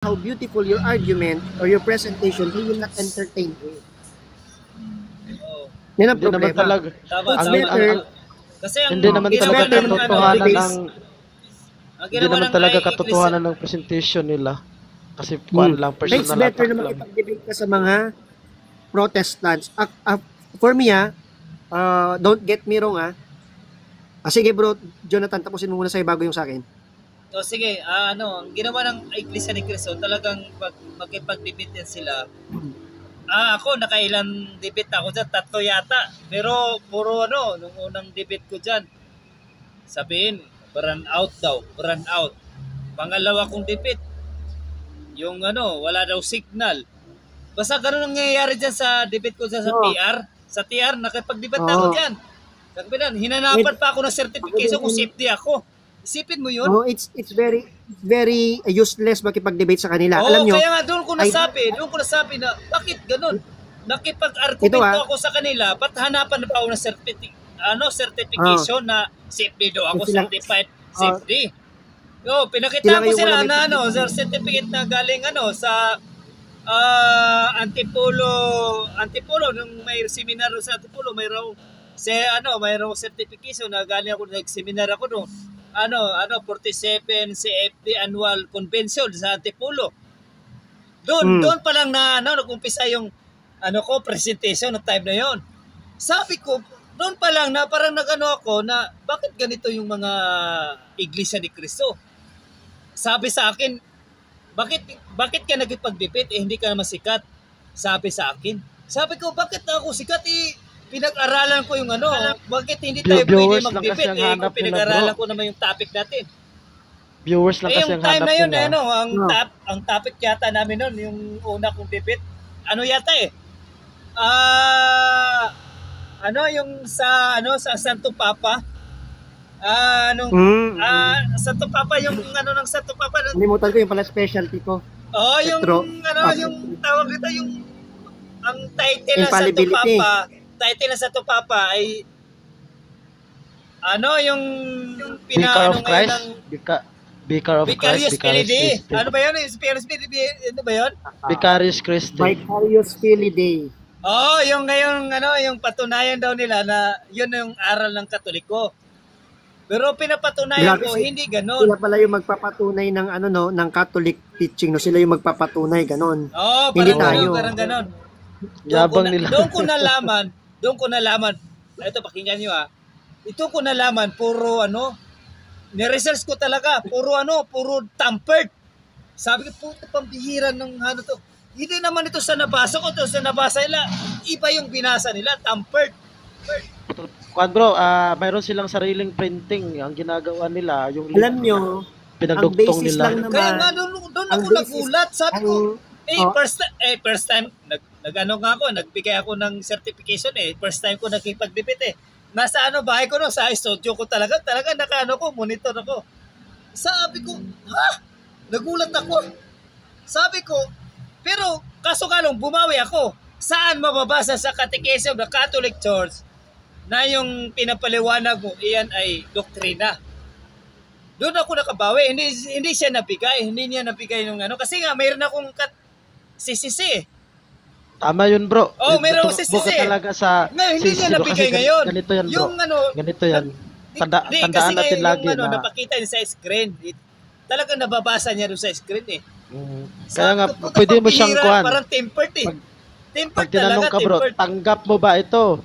how beautiful your argument or your presentation, he will not entertain you. Yan ang Hindi naman problema. talaga. So it's Ang, better, Kasi ang hindi naman It's talaga better ginawa ng katotohanan debates. ng hindi naman talaga katotohanan ng presentation nila. Kasi kuan lang it's personal better attack na lang. makipag-debate ka sa mga Protestants. For me, don't get me wrong, sige bro, Jonathan, tapusin mo muna sa'yo bago yung sa akin. So sige, ang ginawa ng Iglesia ni Cristo, talagang magkipag-debate yan sila. Ako, nakailang debate ako dyan, 3 yata. Pero puro nung unang debate ko dyan, sabihin, burn out daw, burn out. Pangalawa kong debate, yung wala daw signal. Basta ganun ang nangyayari dyan sa debate ko dyan sa TR. Sa TR, nakipag-debate ako dyan. Sabi na, hinanapan pa ako ng certification kung safety ako. Isipin mo yun? No, it's very useless makipag-debate sa kanila. Alam nyo, kaya nga doon ko nasabi na bakit ganun? Nakipag-argumento ako sa kanila, ba't hanapan na pa ako ng certification na safety daw ako, certified safety. Pinakita ko sila na certificate na galing sa Antipolo nung may seminar sa Antipolo, mayroong certification na galing ako, nag-seminar ako doon. 47 CFD annual convention sa Antipolo. Doon pa lang na nag-umpisa yung presentation ng time na yon. Sabi ko, doon pa lang na parang ako na bakit ganito yung mga Iglesia ni Cristo? Sabi sa akin, bakit ka nagipag-debate hindi ka naman sikat? Sabi sa akin. Sabi ko, bakit ako sikat pinag-aralan ko yung bakit hindi tayo pwede mag-debate kung pinag-aralan ko naman yung topic natin. Viewers lang kasi yung ang time hanap na yun, nila. ang topic yata namin nun, yung una kong debate, yata yung sa Santo Papa, Santo Papa, yung ng Santo Papa. Nalimutan ko yung pala specialty ko. Yung tawag dito, ang title ng Santo Papa, Santo Papa ay yung Vicar of Christ, Vicar of Vicarious Christ, Filidae. Christi. Ano ba yun? Vicarious Filidae, ano ba yun? Vicarious Christi. Vicarious Filidae. Yung ngayon yung patunayan daw nila na yun yung aral ng Katoliko. Pero pinapatunayan ko hindi ganoon. Sila pala yung magpapatunay ng ng Catholic teaching, sila yung magpapatunay ganon. Hindi tayo. Parang ganon. Yabang nila. Doon ko nalaman. Ito pakinggan niyo Ito ko nalaman puro ni-research ko talaga, puro tampered. Sabi ko, puto pambihiran ng to. Hindi naman ito sa nabasa ko, sa nabasa nila, iba yung binasa nila, tampered. Kuan bro, mayroon silang sariling printing. Ang ginagawa nila, yung alam nyo, pinagdugtong nila. lang naman, kaya nga doon ako nagulat. Sabi ko, first time, nagbigay ako ng certification First time ko nakipag-debate Nasa bahay ko sa studio ko talaga monitor ako. Sabi ko, nagulat ako. Sabi ko, pero kaso kalong bumawi ako. Saan mababasa sa Catechism ng Catholic Church na yung pinapaliwanag mo, iyan ay doktrina. Doon ako nakabawi. Hindi siya nabigay. Hindi niya nabigay yung kasi nga mayroon akong CCC Tama yun bro. Mayroon akong CCC. Talaga sa ngayon, hindi niya nabigay ngayon. Ganito yan bro. Yung ganito yan. Tandaan natin lagi na. Napakita niya sa screen. Talagang nababasa niya doon sa screen Kaya nga, pwede mo siyang kuhan. Parang tempered Pag tinanong ka bro, tanggap mo ba ito?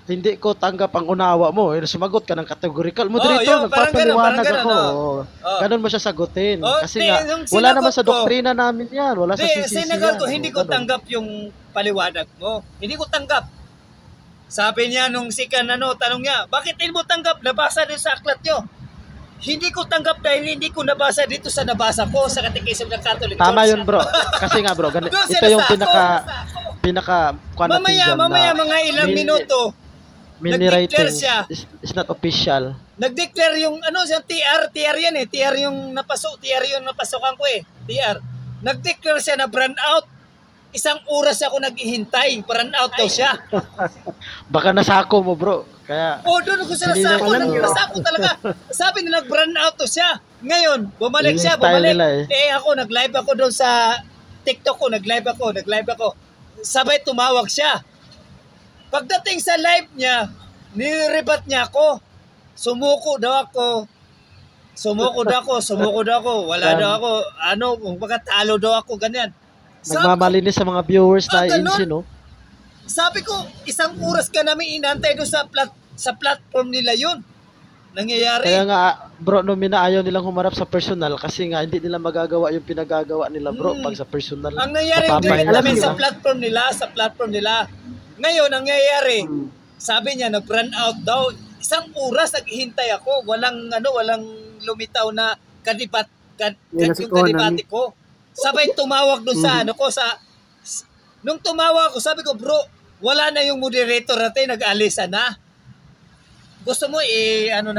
Hindi ko tanggap ang unawa mo. Sumagot ka ng categorical. Moderator, nagpapaliwanag ako. Ganun mo siya sagutin. Kasi nga, wala naman sa doktrina namin yan. Wala sa CCC yan. Hindi ko tanggap yung paliwanag mo. Hindi ko tanggap. Sabi niya nung tanong niya, bakit hindi mo tanggap? Nabasa din sa aklat nyo. Hindi ko tanggap dahil hindi ko nabasa dito sa nabasa ko sa Catechism ng Catholic Church. Tama yun bro. Kasi nga bro, ito yung pinaka mamaya mga ilang minuto mini writing is not official. Nag-declare yung TR yan TR yung napasokan ko TR. Nag-declare siya na burn out. 1 oras ako naghihintay, burn out daw siya. Baka nasako mo bro. Kaya, Doon ako sinasako. Alam niyo. Nasako talaga. Sabi nila, brand out to siya. Ngayon, bumalik Yung siya, style bumalik. nila Ako, nag-live ako doon sa TikTok ko, nag-live ako. Sabay tumawag siya. Pagdating sa live niya, nirebat niya ako. Sumuko daw ako. Wala daw ako. Kumbaga talo daw ako, ganyan. nagmamalinis sa mga viewers na ganun. INC, no? Sabi ko, isang oras ka namin inantay doon sa platform nila yun. Nangyayari. Kaya nga, bro, no, minaayaw nilang humarap sa personal kasi nga hindi nila magagawa yung pinagagawa nila, bro, pag sa personal. Ang nangyayari, Mapapahiya namin sila. sa platform nila. Ngayon, ang nangyayari, sabi niya, nag-run out daw. Isang oras naghihintay ako. Walang lumitaw na yung kadibati ko. Sabay tumawag doon sa nung tumawag ko, sabi ko, bro, wala na yung moderator natin, nag-alisa na. Gusto mo iayos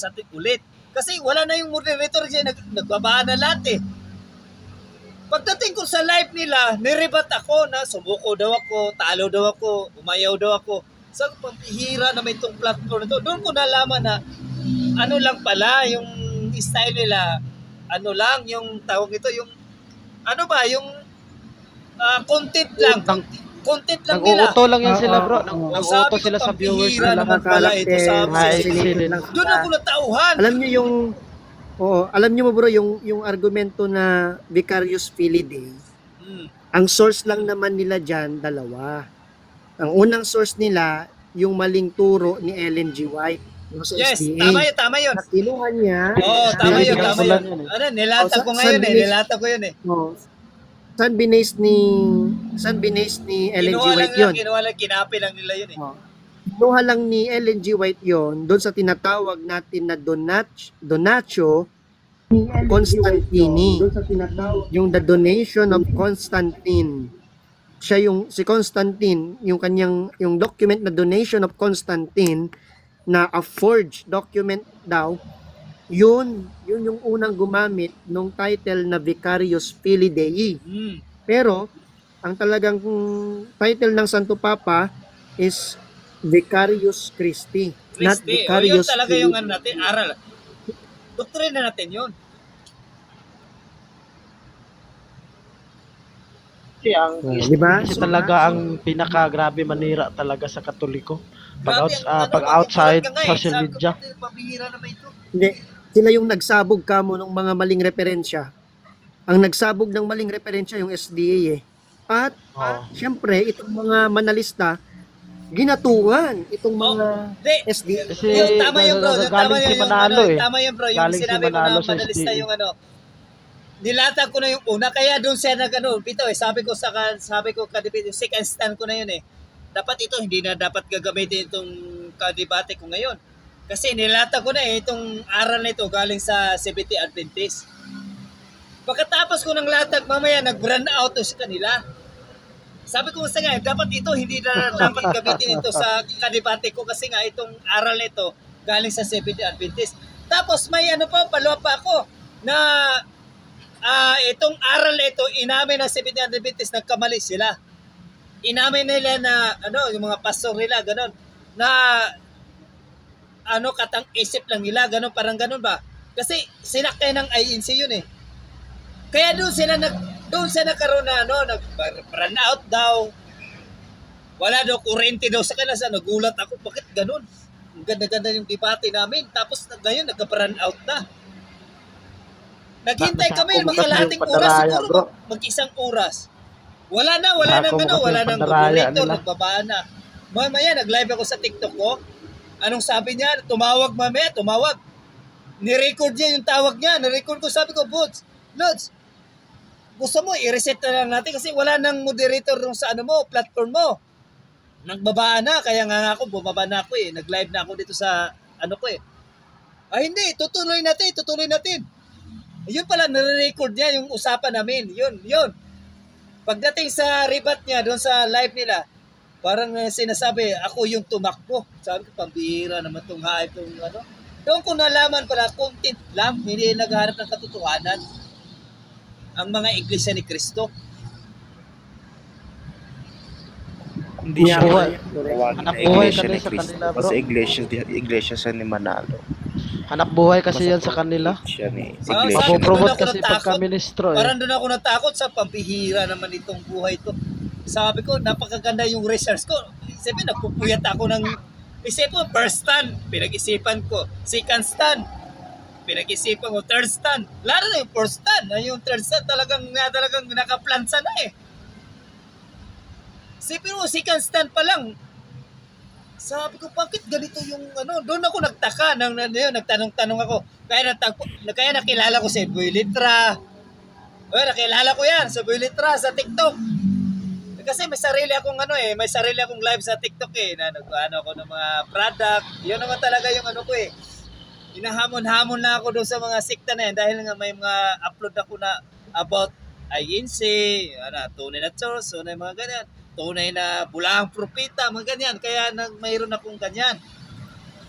natin ulit. Kasi wala na yung moderator kasi nagbabaan na lahat eh. Pagdating ko sa live nila, nirebat ako na sumuko daw ako, talo daw ako, umayaw daw ako. Sa pampihira na may itong platform na to, doon ko nalaman na lang pala yung style nila, yung tawag ito, yung content lang. Content lang nila. Nag-uuto lang yan sila, bro. Nag-uuto sila sa viewers nila. nila. Naman pala ito sa lang. Doon ako natauhan. Alam niyo mo bro, yung argumento na Vicarious Filidae, ang source lang naman nila dyan, dalawa. Ang unang source nila, yung maling turo ni Ellen G. White. Yung sa Yes, SDA. tama yun. Kinuha niya. Tama yun. Nilata ko ngayon eh. Saan binase ni Ellen G. White yun? Kinapi lang nila yun eh. Kinuha lang ni Ellen G. White yun doon sa tinatawag natin na Donatio Constantini. Yung The Donation of Constantine. Si Constantine, yung document na Donation of Constantine na a forged document daw, yun yung unang gumamit nung title na Vicarious Filidae. Pero ang talagang title ng Santo Papa is Vicarious Christi, not Vicarious yun talaga Filidae. yung natin, aral. Doktrina natin yun. Diba? Kasi talaga ang pinakagrabe manira talaga sa Katoliko. Pag outside social media. Hindi, sila yung nagsabog kamo ng mga maling referensya. Ang nagsabog ng maling referensya yung SDA eh. At syempre, itong mga manalista, ginatuan itong mga SDA. Kasi tama yun bro, tama yun bro, yung sinabi mo na manalista yung nilatag ko na yung una, kaya doon siya sabi ko kadibate, yung second stand ko na yun eh. Dapat ito, hindi na dapat gagamitin itong kadibate ko ngayon. Kasi nilatag ko na itong aral na ito galing sa Seventh-day Adventist. Pagkatapos ko ng latag, mamaya nag-run out sa kanila. Sabi ko sa nga, dapat ito, hindi na dapat gamitin ito sa kadibate ko kasi nga itong aral na ito galing sa Seventh-day Adventist. Tapos may palawa pa ako na itong aral na ito, inamin ng Seventh-day Adventist, nagkamali sila. Inamin nila na, yung mga pastor nila, gano'n, na, katang isip lang nila, gano'n, parang gano'n ba? Kasi, sinakay ng INC yun eh. Kaya doon sila nagkaroon na, nag-run out daw. Wala daw, kurente daw sa kanila. Nagulat ako, bakit gano'n? Ang ganda-ganda yung debate namin. Tapos, ngayon, nagka-run out na. Naghintay kami, makalating oras, siguro mag-isang oras. Wala nang moderator, nagbabaan na. Mamaya, nag-live ako sa TikTok ko. Anong sabi niya? Tumawag. Nirecord niya yung tawag niya. Nirecord ko, sabi ko, Lods, gusto mo, i-reset na lang natin kasi wala nang moderator sa platform mo. Nagbabaan na, kaya nga ako, bumaba na ako eh. Nag-live na ako dito sa, hindi, tutuloy natin. Yun pala, nare-record niya yung usapan namin. Yun. Pagdating sa rebat niya, doon sa live nila, parang sinasabi, ako yung tumakbo. Sabi ko, pambihira naman itong hype. Doon ko nalaman pala, content lang, hindi naghahanap ng katotohanan ang mga iglesia ni Cristo. Hindi siya Yeah, Buhay. correct. tawagin Anak na buhay iglesia kasi ni sa Cristo. kanila, Kasi bro. iglesia siya ni Manalo. Anak buhay kasi Mas yan sa kanila. appropriate siya ni Sabi iglesia ko, ni doon Mapopromote ako kasi natakot. pagka ministro eh. Parang doon ako natakot sa pampihira naman itong buhay to. Sabi ko, napakaganda yung research ko. Isipin, nagpupuyat ako ng isipin, first stand, pinag-isipan ko. Second stand, pinag-isipan ko. Third stand, lalo na yung first stand. Yung third stand talagang nakaplansa na eh. Isipin mo, second stand pa lang. Sabi ko, bakit ganito yung ano? Doon ako nagtaka. Nagtanong-tanong ako. Kaya nakilala ko si Boy Litra. Nakilala ko yan sa Boy Litra sa TikTok. Kasi may sarili akong may sarili akong live sa TikTok eh. Na nag-ano ako ng mga product. Yun naman talaga yung ano ko eh. Hinahamon-hamon na ako doon sa mga sikta na yan dahil nga may mga upload ako na about INC, tunay na church, tunay mga ganyan. Tunay na bulahang propita, mga ganyan. Kaya mayroon akong ganyan.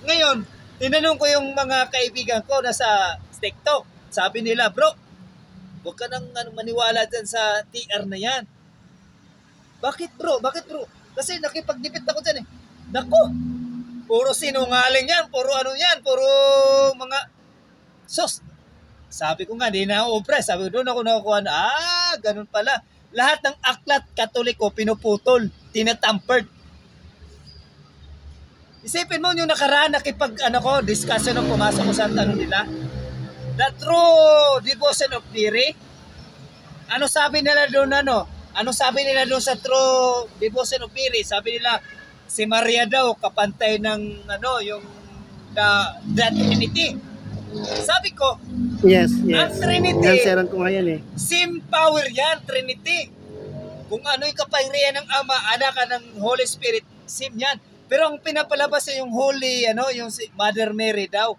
Ngayon, tinanong ko yung mga kaibigan ko na sa TikTok. Sabi nila, bro, huwag ka nang maniwala dyan sa TR na yan. Bakit bro? Bakit bro? Kasi nakipagdipit ako dyan eh. Naku, puro sinungaling yan, puro ano yan, puro mga sos. Sabi ko nga, di na ako oppress. Sabi ko, doon ako nakukuha na, ganun pala. Lahat ng aklat katoliko pinuputol, tinatampered. Isipin mo yung nakaraan discussion ng pumasok ko sa tanong nila. The true devotion of Mary. Ano sabi nila doon Ano sabi nila doon sa true devotion of Mary? Sabi nila si Maria daw kapantay ng yung the Trinity. Sabi ko, Yes. ang Trinity, Nanseran ko nga yan eh. same power yan, Trinity. Kung ano yung kapangyarihan ng Ama, Anak, ng Holy Spirit, same yan. Pero ang pinapalabas ay yung Holy, yung Mother Mary daw.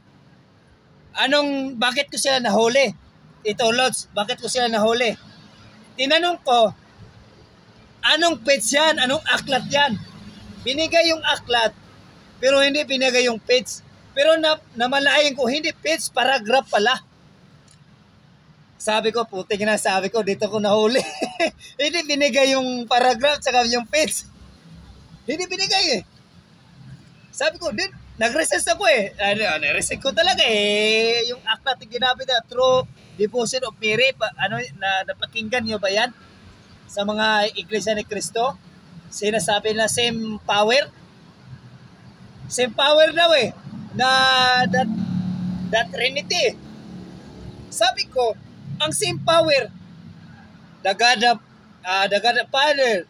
Bakit ko sila nahuli? Ito, Lods, bakit ko sila nahuli? Tinanong ko, anong page yan? Anong aklat yan? Binigay yung aklat, pero hindi binigay yung page. Pero namalayan ko, hindi page, paragraph pala. Sabi ko, putik na, sabi ko, dito ko nahuli. Hindi binigay yung paragraph tsaka yung page. Hindi binigay eh. Sabi ko, nag-resist ako eh. Resist ko talaga eh. Yung aklat yung ginamit na True Devotion of Mary, napakinggan nyo ba yan? Sa mga Iglesia ni Cristo? Sinasabi na same power? Same power daw eh. Na that Trinity. Sabi ko, ang same power, the God of Father,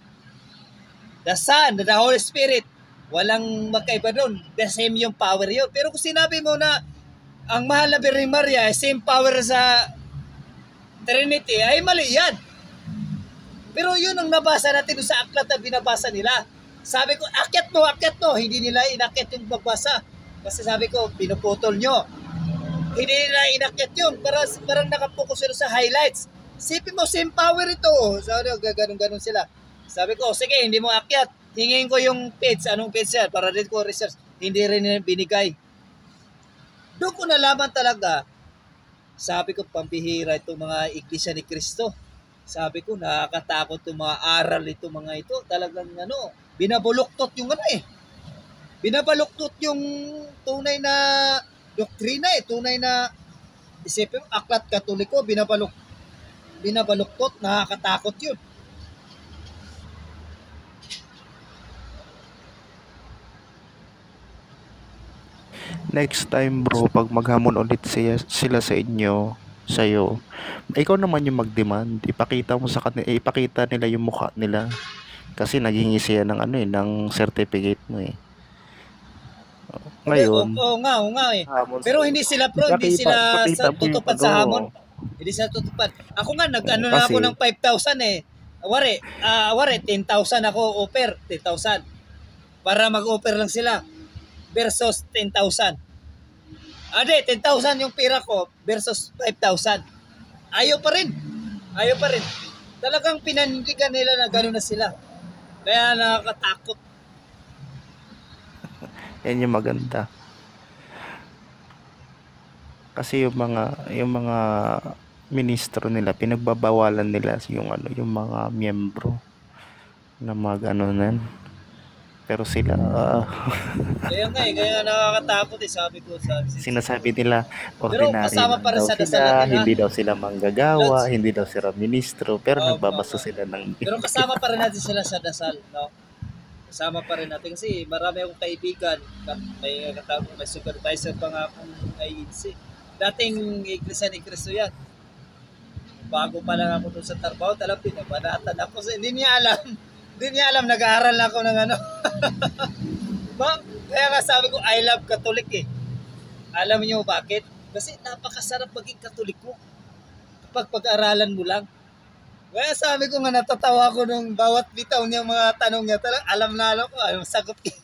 the Son, the Holy Spirit, walang magkaiba doon. The same yung power yun. Pero kung sinabi mo na ang mahal na Birhen Maria, same power sa Trinity, ay mali yan. Pero yun ang nabasa natin sa aklat na binabasa nila. Sabi ko, akyat mo. Hindi nila inakyat yung pagbasa. Kasi sabi ko, pinuputol nyo. Hindi nila inakyat yun. Parang nakapokus sila sa highlights. Sipin mo, same power ito. Sabi ko, ganun sila. Sabi ko, sige, hindi mo akyat. Hingin ko yung page. Anong page yan? Para din ko research. Hindi rin nila binigay. Doon ko nalaman talaga. Sabi ko, pampihira itong mga Iglesia ni Cristo. Sabi ko, nakakatakot itong mga aral itong mga ito. Talagang binabuluktot yung binabaluktot yung tunay na doktrina tunay na isipin mo, aklat katoliko, binabaluktot, nakakatakot yun. Next time bro, pag maghamon ulit sila sa inyo, sa'yo, ikaw naman yung mag-demand. Ipakita nila yung mukha nila. Kasi naghingi siya ng ng certificate mo eh. Ngayon, Oo nga eh. Pero hindi sila tutupad sa hamon. Hindi sila tutupad. Ako nga, na ako ng 5,000 eh. Wari, 10,000 ako offer, 10,000. Para mag-offer lang sila versus 10,000. 10,000 yung pira ko versus 5,000. Ayaw pa rin. Talagang pinanindigan nila na gano'n na sila. Kaya nakakatakot. yan yung maganda. Kasi yung mga ministro nila, pinagbabawalan nila yung mga miyembro na Pero sila, Kaya nga kaya nakakatakot sabi ko. sinasabi nila, Pero ordinary kasama lang pa rin daw sa dasal sila, natin, ha? hindi daw sila manggagawa, Lods. hindi daw sila ministro, pero Oo, nagbabasa oo. sila ng... Pero kasama pa rin natin sila sa dasal, no? Kasama pa rin natin kasi marami akong kaibigan. May supervisor pa nga akong IEC. Dating Iglesia ni Cristo yan. Bago pa lang ako doon sa trabaho, pinabanatan ako. Hindi niya alam, nag-aaral ako ng ano. Kaya nga sabi ko, I love Catholic eh. Alam niyo bakit? Kasi napakasarap maging Katoliko kapag pag-aralan mo lang. Kaya sabi ko nga, natatawa ko nung bawat bitaw niya mga tanong niya. Alam ko, anong sagot ko.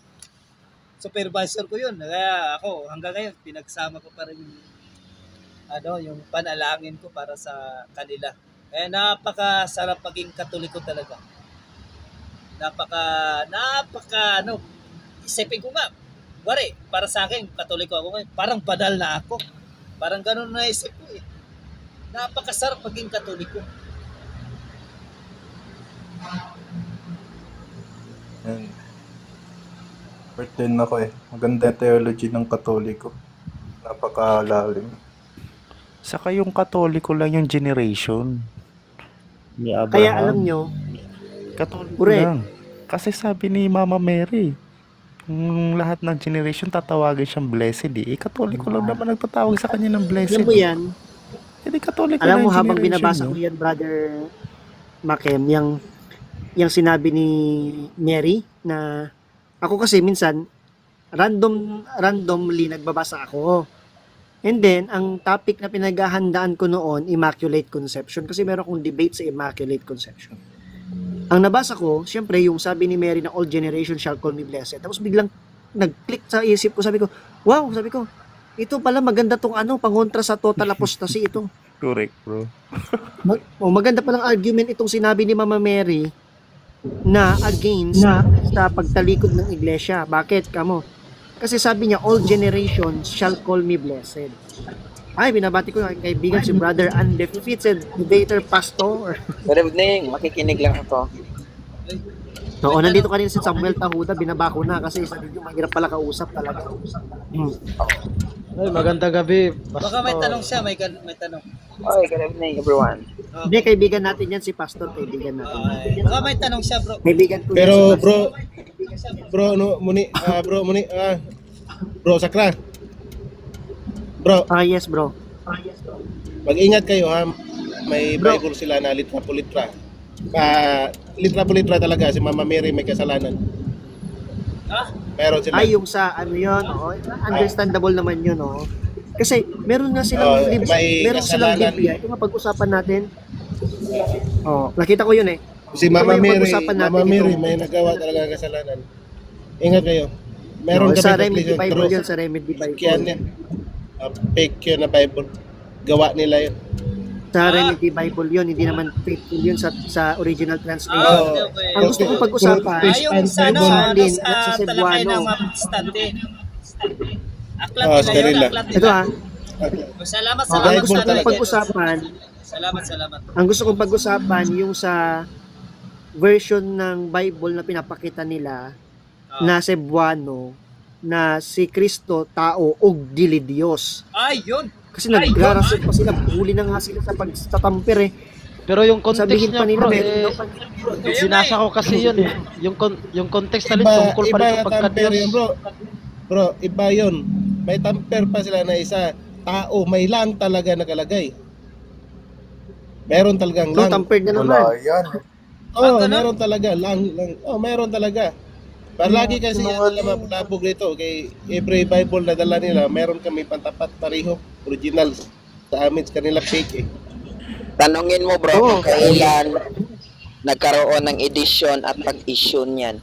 Supervisor ko yun. Kaya ako, hanggang ngayon, pinagsama ko pa rin yung panalangin ko para sa kanila. Kaya napakasarap maging Katoliko talaga. Isipin ko nga, para sa akin, Katoliko ako ngayon, parang badal na ako. Parang ganun na isip ko eh. Napakasarap maging Katoliko. Yan. Part din ako eh. Maganda yung theology ng Katoliko. Napakalalim. Saka yung Katoliko lang yung generation ni Abraham. Kaya alam nyo, Katoliko correct. lang. Kasi sabi ni Mama Mary, lahat ng generation tatawagin siyang blessed eh. Katoliko lang naman nagtatawag sa kanya ng blessed. Alam mo yan, Hindi Katoliko alam lang mo yung habang generation, binabasa no? ko yan, Brother Makem, yung sinabi ni Mary na ako kasi minsan randomly nagbabasa ako. And then, ang topic na pinaghahandaan ko noon, Immaculate Conception. Kasi meron akong debate sa Immaculate Conception. Ang nabasa ko, syempre, yung sabi ni Mary na all generation shall call me blessed. Tapos biglang nag-click sa isip ko, sabi ko, ito pala maganda tong pangontra sa total apostasy ito. Correct, bro. Maganda palang argument itong sinabi ni Mama Mary na against sa pagtalikod ng iglesia. Bakit kamo? Kasi sabi niya, all generations shall call me blessed. Ay, binabati ko yung kaibigan si Brother Undefeated Debater Pastor. Good evening, makikinig lang ako. Oo, nandito kanina si Samuel Tahuda, binabako na kasi sa video mahirap pala kausap talaga. Ay, magandang gabi. Baka may tanong siya, may tanong. Okay, good evening everyone. Hindi, kaibigan natin yan si Pastor, kaibigan natin. Baka may tanong siya, bro. Kaibigan ko Pero yan si Pastor. bro Sakra. Bro, Yes bro. mag-ingat kayo ha. May Bro. Bible sila na litra po litra. Litra po litra talaga si Mama Mary may kasalanan. Meron sila. Ay, yung sa yun, understandable naman yun, Kasi meron nga silang may meron silang kasalanan. Biblia. Ito nga pag-usapan natin. Nakita ko yun eh. Si Mama Ito yung Mary, pag-usapan natin Mama Mary ito. may nagawa talaga ng kasalanan. Ingat kayo. Meron Sa kami Remedy conclusion, Bible pero yun, sa Remedy Yan Bible. yan. Fake yun na Bible. Gawa nila yun. Sa Remedy Bible yun, hindi naman faithful yun sa original translation. Okay. Ang gusto kong pag-usapan, Yung sa Bible. sa Sa talakay Cebuano. ng mga protestante. Aklat Oh, nila sa kanila. aklat Ito nila. ang Salamat gusto Bible kong talaga. pag-usapan, Salamat. ang gusto kong pag-usapan yung sa version ng Bible na pinapakita nila na Cebuano na si Kristo tao ug dili Dios. Ay, yun. Kasi nagrarasot pa sila, huli na nga sila sa pagtatamper eh. Pero yung context Sabihin niya, pa nila bro, meron daw binasa ko kasi yun eh. Yung context na rin tungkol pa rin sa tamper yun, pagka-Diyos. bro. Bro, iba yun. May tamper pa sila na isa. Tao, may lang talaga nakalagay. Meron talagang No, lang. tampered na naman. Wala yan. Meron talaga. Lang. Meron talaga. Palagi kasi yan labog nito. Kay every Bible na dala nila, meron kami pantapat pareho. Original. Sa amin, sa kanila fake eh. Tanungin mo bro kung kailan nagkaroon ng edition at pag-issue niyan.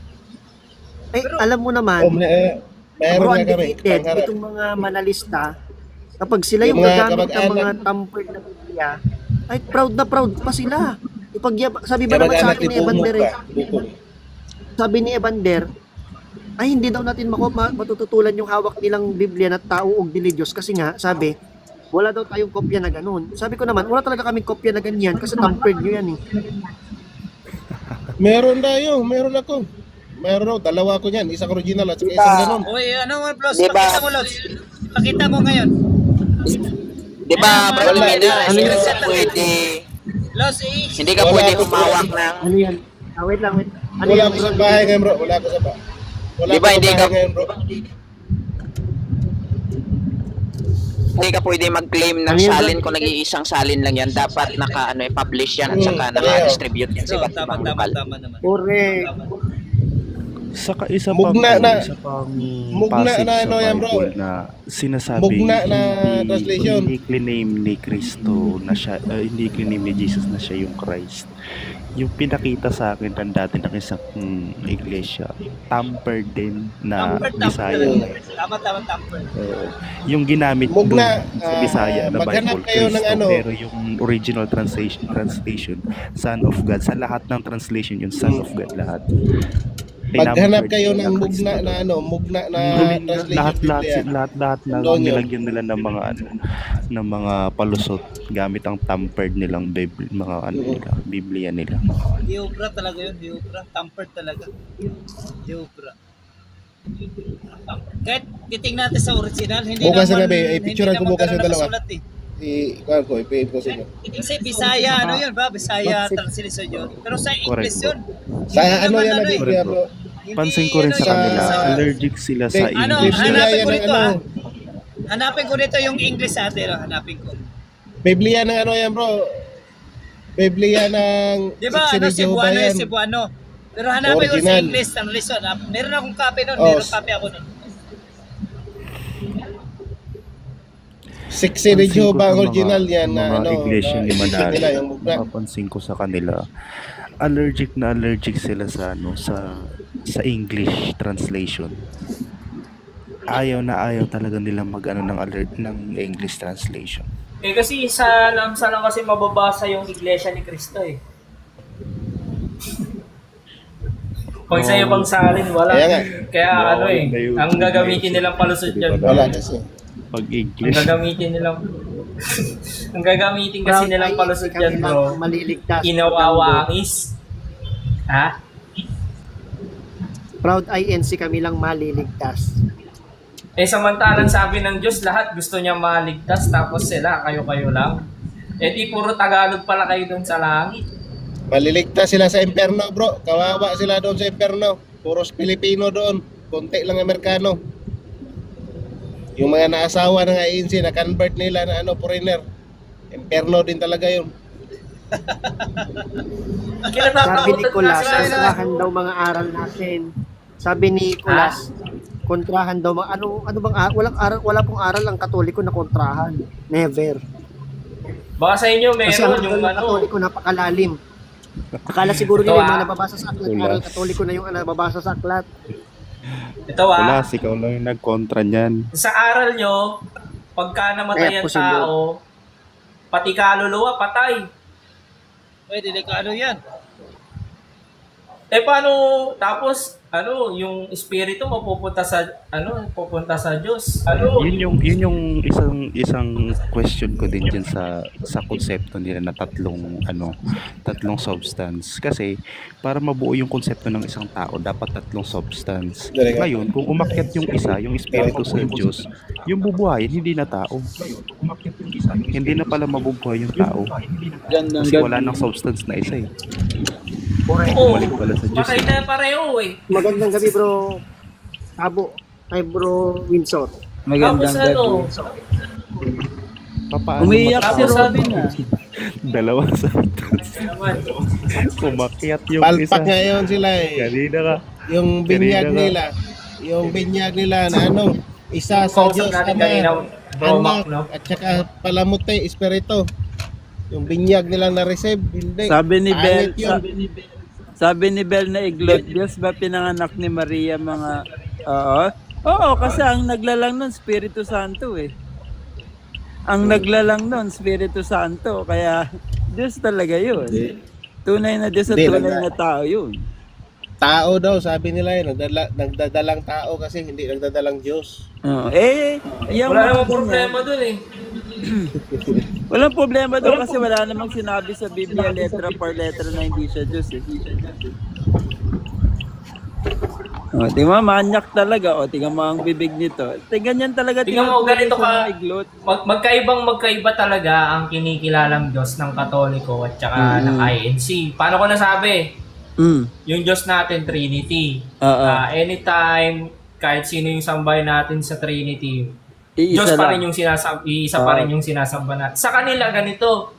Alam mo naman, Meron bro, nga kami. undefeated, Pangarap. itong mga manalista, kapag sila yung Yung mga gagamit ng kamag-anak. mga tampered na Biblia, ay proud na proud pa sila. Sabi ba naman sa atin ni Evander, sabi ni Evander, ay hindi daw natin matututulan yung hawak nilang Biblia na tao ug dili Diyos kasi nga, sabi, wala daw tayong kopya na ganun. Sabi ko naman, wala talaga kaming kopya na ganyan kasi tampered nyo yan eh. Meron tayo. Meron ako. Meron, dalawa ko niyan. Isang original at isang ganun. Uy, ano nga, Blos? Diba? Pakita mo, Los. Pakita mo ngayon. Di ba, bro, Ano, hindi ka screenshot lang. pwede, Los, hindi ka pwede humawak ng, Ano yan? Wait lang, wait. Ano Wala yan? ko sa bahay ngayon, bro. Wala ko sa bahay. Wala Di ba, ko sa hindi bahay ka- ngayon, bro. hindi ka pwede mag-claim ng Ano yan, bro? salin kung nag-iisang salin lang yan. Dapat publish yan at saka naka-distribute yan sa Bro, iba't ibang tama lokal. naman. Correct. Saka isa Mugna pang na- isa pang mugna passage na sa ano yan, bro. Bible na sinasabi Mugna na translation. hindi claim ni Kristo na siya hindi claim ni Jesus na siya yung Christ. Yung pinakita sa akin ng dati ng isang iglesia, tampered din na Bisaya. Tama, tamper. Yung ginamit Mugna, dun sa Bisaya na maghanap Bible, kayo ng Kristo, ano. pero yung original translation, Son of God. Sa lahat ng translation, yung Son of God lahat. Maghanap Tinampered kayo nila ng Kristo. mugna na translation. lahat na Doon yun. nilagyan nila ng mga palusot gamit ang tampered nilang Bible, mga Biblia nila. Diobra talaga yun, Diobra. Tampered talaga. Diobra. Kahit titingnan natin sa original, hindi Bukas na naman, gabi, picturean ko bukas yung dalawa. nakasulat eh. I-kuhan ko, i-pay ko sa inyo. Kasi Bisaya, ano yun ba? Bisaya translation yun. Pero sa English yun. Sa ano yan na eh. Biblia, bro? Pansin ko rin sa kanila, allergic sila sa Ano, English. hanapin ko Biblia dito yan, ah. Hanapin ko dito yung English sa atin. Hanapin ko. Biblia ng ano yan, bro? Biblia ng Di ba, Siksi ano, ni Jehovah Cebuano yan. yung Cebuano. Pero hanapin ko sa Original. English translation. Meron akong copy nun. Oh. Meron copy ako nun. Siksi ni Jehovah ang original yan na mga ano. iglesia ni na Manalo. nila, yung mugna. Napansin ko sa kanila, allergic sila sa sa English translation. Ayaw talaga nila mag-ano ng English translation. Kasi isa lang kasi mababasa yung iglesia ni Cristo eh. Pag sa ibang salin, wala. Kaya nga. Kaya ang gagamitin nilang palusot dyan. Wala kasi. Pag Ang English, gagamitin nilang ang gagamitin kasi nilang palusot dyan, bro. Maliligtas. Inawawangis. Ha? Proud INC kami lang maliligtas. Samantalang sabi ng Diyos, lahat gusto niya maligtas, tapos sila, kayo-kayo lang. Di puro Tagalog pala kayo doon sa langit. Maliligtas sila sa impyerno, bro. Kawawa sila doon sa impyerno. Puros Pilipino doon. Konti lang Amerikano. Yung mga naasawa ng INC, na-convert nila na foreigner. Impyerno din talaga yun. Sabi ni Nicolas, kontrahan daw mga aral natin. Sabi ni Nicolas, kontrahan daw mga ano bang wala pong aral ang Katoliko na kontrahan. Never. Baka sa inyo Kasi meron ang yung Katoliko napakalalim. Akala siguro Ito, nila yung mga nababasa sa aklat, Kulas. aral Katoliko na yung nababasa sa aklat. Ito wala, ikaw lang yung nagkontra niyan. sa aral nyo, pagka namatay Kaya ang posible. tao, pati kaluluwa, patay. Pwede, delikado yan. Paano, tapos, yung espiritu mapupunta pupunta sa Diyos. Yun yung isang question ko din dyan sa konsepto nila na tatlong substance. Kasi para mabuo yung konsepto ng isang tao, dapat tatlong substance. Ngayon, kung umakyat yung isa, yung espiritu sa Diyos, yung bubuhayin hindi na tao. Hindi na pala mabubuhay yung tao. Kasi wala nang substance na isa eh. Bumalik pala sa Diyos. Patay na pareho eh. Magandang gabi, bro. Abo. Ay, bro Windsor. Tapos Umiiyak si Robin Dalawa substance. Umakyat yung Palpak isa. ngayon sila eh. Kanina ka. Yung binyag Kanina nila. Yung binyag nila na isa sa Diyos Ama, Anak, at saka palamuti, Espiritu. Yung binyag nilang na-receive, hindi. Sabi ni Bel, Pangit yun. sabi ni Bel na iglot, Diyos ba pinanganak ni Maria mga... Oo, kasi ang naglalang nun, Espiritu Santo eh. Ang naglalang nun, Espiritu Santo. Kaya, Diyos talaga yun. Tunay na Diyos at tunay na tao yun. Tao daw, sabi nila yun. Nagdadalang tao kasi hindi nagdadalang Diyos. Wala namang problema dun eh. Walang problema doon kasi wala namang sinabi sa Biblia letra per letra na hindi siya Diyos eh. O, tingnan mo, manyak talaga. O, tingnan mo ang bibig nito. Ganyan talaga. Tingnan mo, ganito ka. Iglot. Magkaiba talaga ang kinikilalang Diyos ng Katoliko at saka ng INC. Paano ko nasabi? Yung Diyos natin, Trinity. Anytime, kahit sino yung sambay natin sa Trinity, Diyos pa rin yung isa pa rin yung sinasamba natin. Sa kanila, ganito.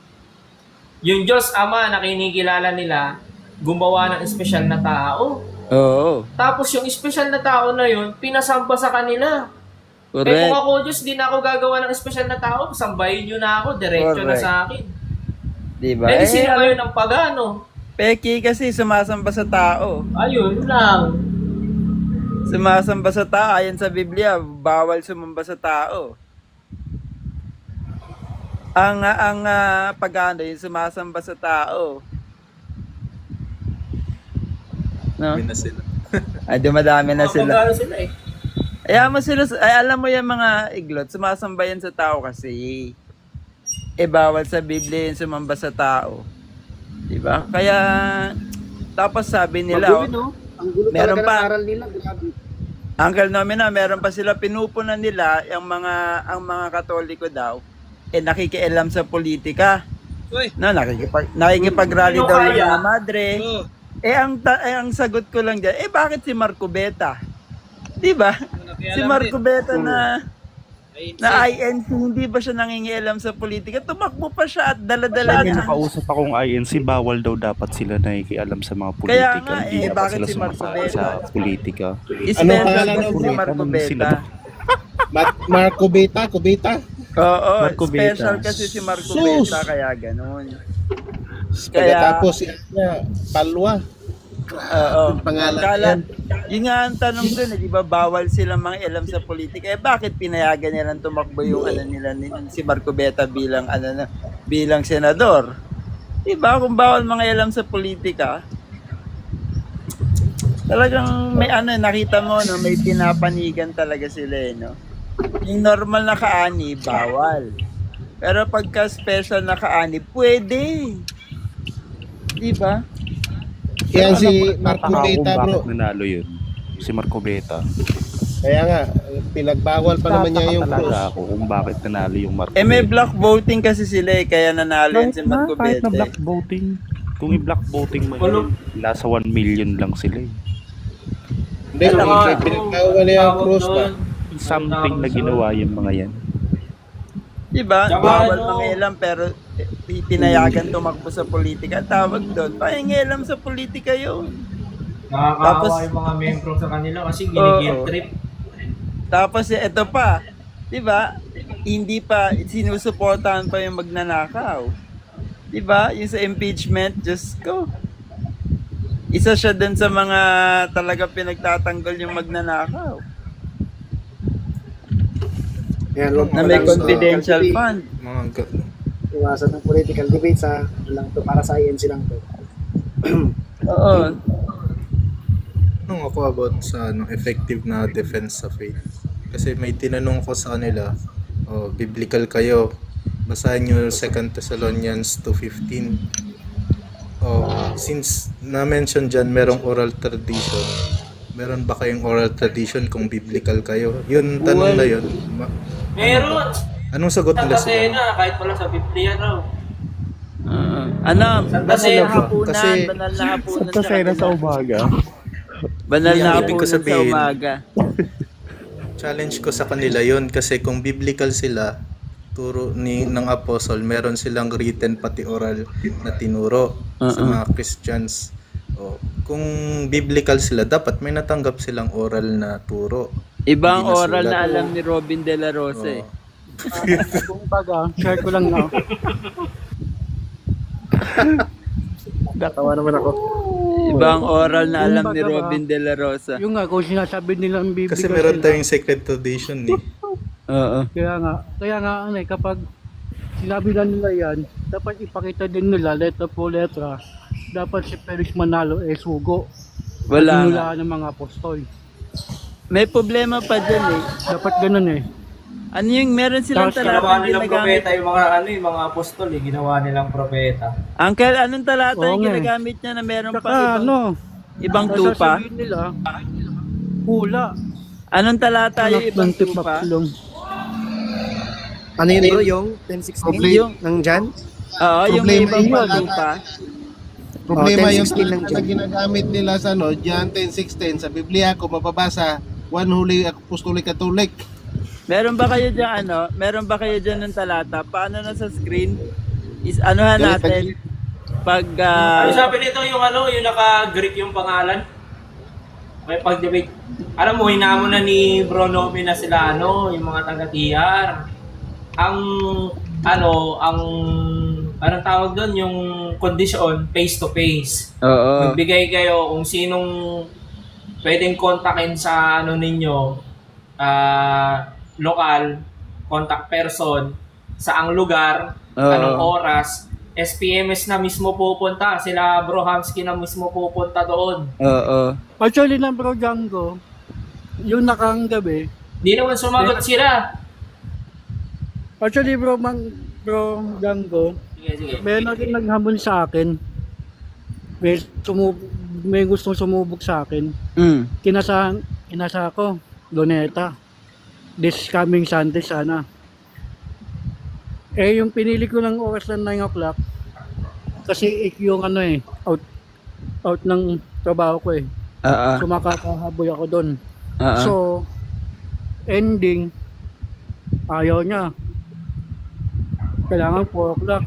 Yung Diyos Ama na kinikilala nila, gumawa ng espesyal na tao. Oo. Tapos yung espesyal na tao na yun, pinasamba sa kanila. Correct. Eh kung ako Diyos, di na ako gagawa ng espesyal na tao, sambahin nyo na ako, diretso na sa akin. Diba? Eh di sino kayo ng pagano? Peki kasi sumasamba sa tao. Ayun lang. Sumasamba sa tao, ayon sa Biblia, bawal sumamba sa tao. Ang pagano, yung sumasamba sa tao. No? Dami na sila. Ay, dumadami na sila. Sila eh. Alam mo yung mga iglot, sumasamba yan sa tao kasi. Bawal sa Biblia yung sumamba sa tao. Diba? Kaya, tapos sabi nila, ang gulo meron talaga pa, ng aral nila. Grabe. Uncle Nomina, meron pa sila pinupunan nila ang mga Katoliko daw, nakikialam sa politika. Uy. No, nakikipag-rally daw yung mga madre. Ang sagot ko lang dyan, bakit si Marco Beta? Diba? Si Marco Beta na INC, hindi ba siya nangingialam sa politika? Tumakbo pa siya at dala-dala May niya. nakausap akong INC, bawal daw dapat sila nakikialam sa mga politika. Kaya nga, hindi dapat bakit sila si Marco sumasali Beta? sa politika. Special pangalan kasi ng si Marco Beta. Marco Beta, Kubeta. Oo, Marco Beta. special kasi si Marco Sus! Beta, kaya ganun. Pagkatapos niya, Palwa. Oo. Pangalan Yun nga ang tanong dun, di ba bawal silang mga alam sa politika? Bakit pinayagan nilang tumakbo yung si Marco Beta bilang senador? Di ba kung bawal mga alam sa politika? Talagang may nakita mo no, may pinapanigan talaga sila no. Yung normal na kaani, bawal. Pero pagka special na kaani, pwede. Di ba? Yan si Marco Beta, bro. Bakit nanalo yun? Si Marco Beta. Kaya nga, pinagbawal pa naman niya yung cross. Talaga ako kung bakit nanalo yung Marco May Beta. block voting kasi sila kaya nanalo yun si Marco Kahit Beta. na block voting. Kung i-block voting mo yun, nasa 1 million lang sila Hindi, pinagbawal niya yung cross ba? Something na ginawa yung mga yan. Diba? Bawal mangialam pero pinayagan tumakbo sa politika. Tawag doon, pangingialam sa politika yun. Nakakaawa yung mga membro sa kanila kasi ginigil trip. Tapos ito pa, diba? Hindi pa, sinusuportahan pa yung magnanakaw. Diba? Yung sa impeachment, just go. Isa siya dun sa mga talaga pinagtatanggol yung magnanakaw. Yan, wag Na may confidential fund. Mga Iwasan ng political debate lang to, para sa INC lang to. Oo. Tanong ako about sa effective na defense sa faith. Kasi may tinanong ko sa kanila, biblical kayo. Basahin nyo 2 Thessalonians 2:15. Since na-mention dyan merong oral tradition, meron ba kayong oral tradition kung biblical kayo? Yun, tanong na yun. Meron! Anong sagot nila Santa sila? Cena, kahit wala sa Biblia raw. Banal na hapunan, Kasi- banal na hapunan Santa Cena sa umaga. Banal Hindi, na ang ibig ko hapunan sa sabihin, umaga. Challenge ko sa kanila yun kasi kung biblical sila, turo ng apostle, meron silang written pati oral na tinuro sa mga Christians. Kung biblical sila, dapat may natanggap silang oral na turo. Ibang Hindi oral nasulat. na alam ni Robin De La Rosa eh. Kung baga, share ko lang na. Natawa naman ako. Ibang oral na alam ni Kumbaga, Robin De La Rosa. Yung nga, kung sinasabi nilang bibigyan Kasi meron tayong secret tradition eh. Oo. Kaya nga, kapag sinabi na nila yan, dapat ipakita din nila, letra po letra, dapat si Felix Manalo sugo. Wala nga. Tinulaan ng mga apostol. May problema pa dyan eh. Dapat ganun eh. Ano yung meron silang Tapos Ginawa talatang nilang ginagamit? propeta yung mga apostol ginawa nilang propeta. Uncle, anong talata Oo yung nga eh. ginagamit niya na meron Saka pa ibang tupa? sasabihin nila, Hula. Anong talata yung ibang tupa? Ano yun bro, yung 10-16 Yung- ng Jan? Oo, yung may Problema ibang yun. tupa. Problema yung 10-16 lang na dyan. ginagamit nila sa John 10:16 sa Biblia ko mababasa one holy apostolic catholic. Meron ba kayo dyan meron ba kayo dyan ng talata? Paano na sa screen? Anuhan natin. Pag, Ano sabi nito yung yung naka-Greek yung pangalan? May pag-debate. Alam mo, hinamon na ni Bro Nomi na sila, yung mga taga-TR. Anong tawag doon? Yung kondisyon, face-to-face. Oo. Magbigay kayo kung sinong pwedeng kontakin sa ninyo, lokal, contact person, saang lugar, anong oras, SPMS na mismo pupunta. Sila Bro Hamsky na mismo pupunta doon. Oo. Actually lang bro Django, yung nakang gabi, Di naman sumagot sila. actually bro Django, Sige. meron din naghamon sa akin. May gustong sumubok sa akin. Kinasa ko, Luneta. This coming Sunday sana. Eh, yung pinili ko ng oras ng 9 o'clock, kasi yung out ng trabaho ko eh. So makakahaboy ako doon. So, ending, ayaw niya. Kailangan 4 o'clock.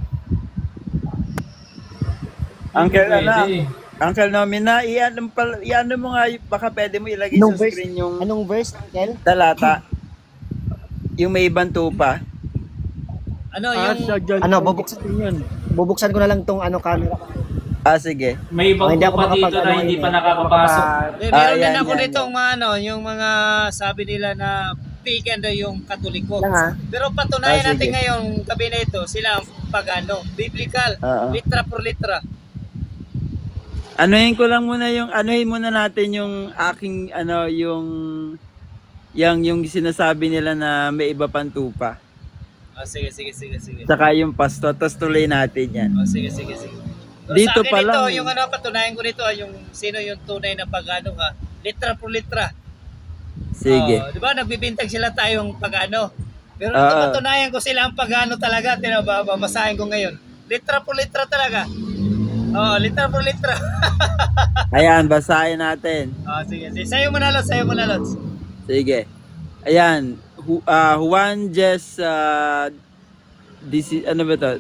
Uncle Nomina, iano mo nga, baka pwede mo ilagay sa screen yung Anong verse, Uncle? talata. Yung may ibang tupa. Bubuksan ko na lang tong camera. Sige. May ibang hindi ako pa dito na hindi pa nakakapasok. Meron din ako nitong yung mga sabi nila na vegan daw yung Katoliko. Pero patunayan natin ngayon gabi na ito, sila ang biblical, litra por litra. Anuhin muna natin yung aking yung sinasabi nila na may iba pang tupa. Sige. Saka yung pasto, tapos tuloy natin yan. Sige. Dito sa akin pa lang. Ito, yung patunayan ko dito, yung sino yung tunay na litra por litra. Sige. Di ba, nagbibintag sila tayong Pero patunayan ko sila ang talaga. Masahin ko ngayon. Litra por litra talaga. Litra por litra. Ayan, basahin natin. Sige. Sayo mo na, Lods. Sige. Ayan, Juan Jes, ano ba to?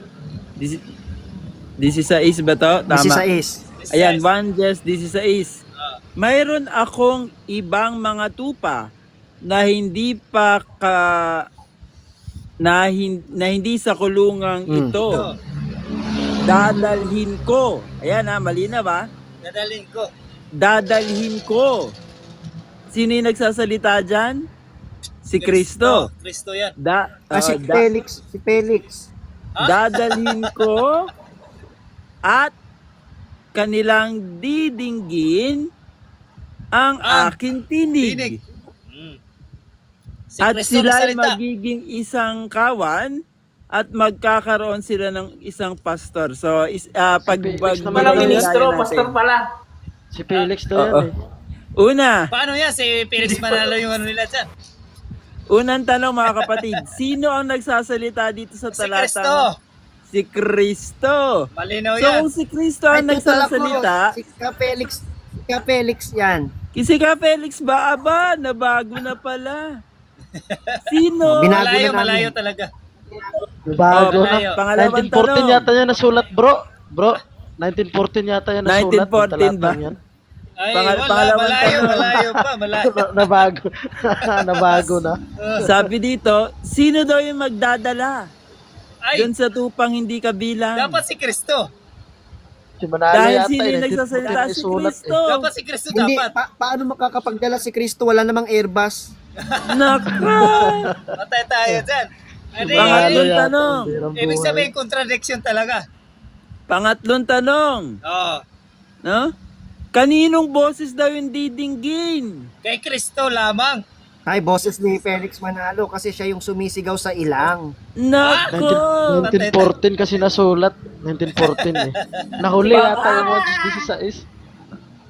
16 ba to? Tama. 16. Ayan, Juan Jes 16. Mayroon akong ibang mga tupa na hindi hindi sa kulungang ito. Dadalhin ko. Ayan malinaw ba? Dadalhin ko. Sino yung nagsasalita dyan? Si Kristo. Kristo yan. Si Felix. Dadalhin ko at kanilang didinggin ang aking tinig. At sila ay magiging isang kawan at magkakaroon sila ng isang pastor. So, ministro, pastor pala. Si Felix to yan Una. Paano yan? Si Felix Manalo yung nila dyan. Unang tanong mga kapatid, sino ang nagsasalita dito sa talata? Si Kristo. Malinaw yan. So kung si Kristo ang nagsasalita, Si Felix yan. si Felix ba? Aba, nabago na pala. Sino? Malayo talaga. Bago na. Pangalawang 1914 tanong. yata yan nasulat, bro. 1914 yata yan nasulat. 1914 ba? Ay, malayo pa. Nabago na. Sabi dito, sino daw yung magdadala? Doon sa tupang hindi kabilang. Dapat si Kristo. Si Manalo Dahil yata, sino yung nagsasalita? Si Kristo. Dapat si Kristo Hindi, dapat. paano makakapagdala si Kristo? Wala namang Airbus. Naka! Patay tayo dyan. Pangatlong tanong. Ibig sabihin, contradiction talaga. Pangatlong tanong. No? Kaninong boses daw yung didinggin? Kay Kristo lamang. Ay, boses ni Felix Manalo kasi siya yung sumisigaw sa ilang. Nako! 1914 kasi nasulat. 1914 Nahuli yata yung 16.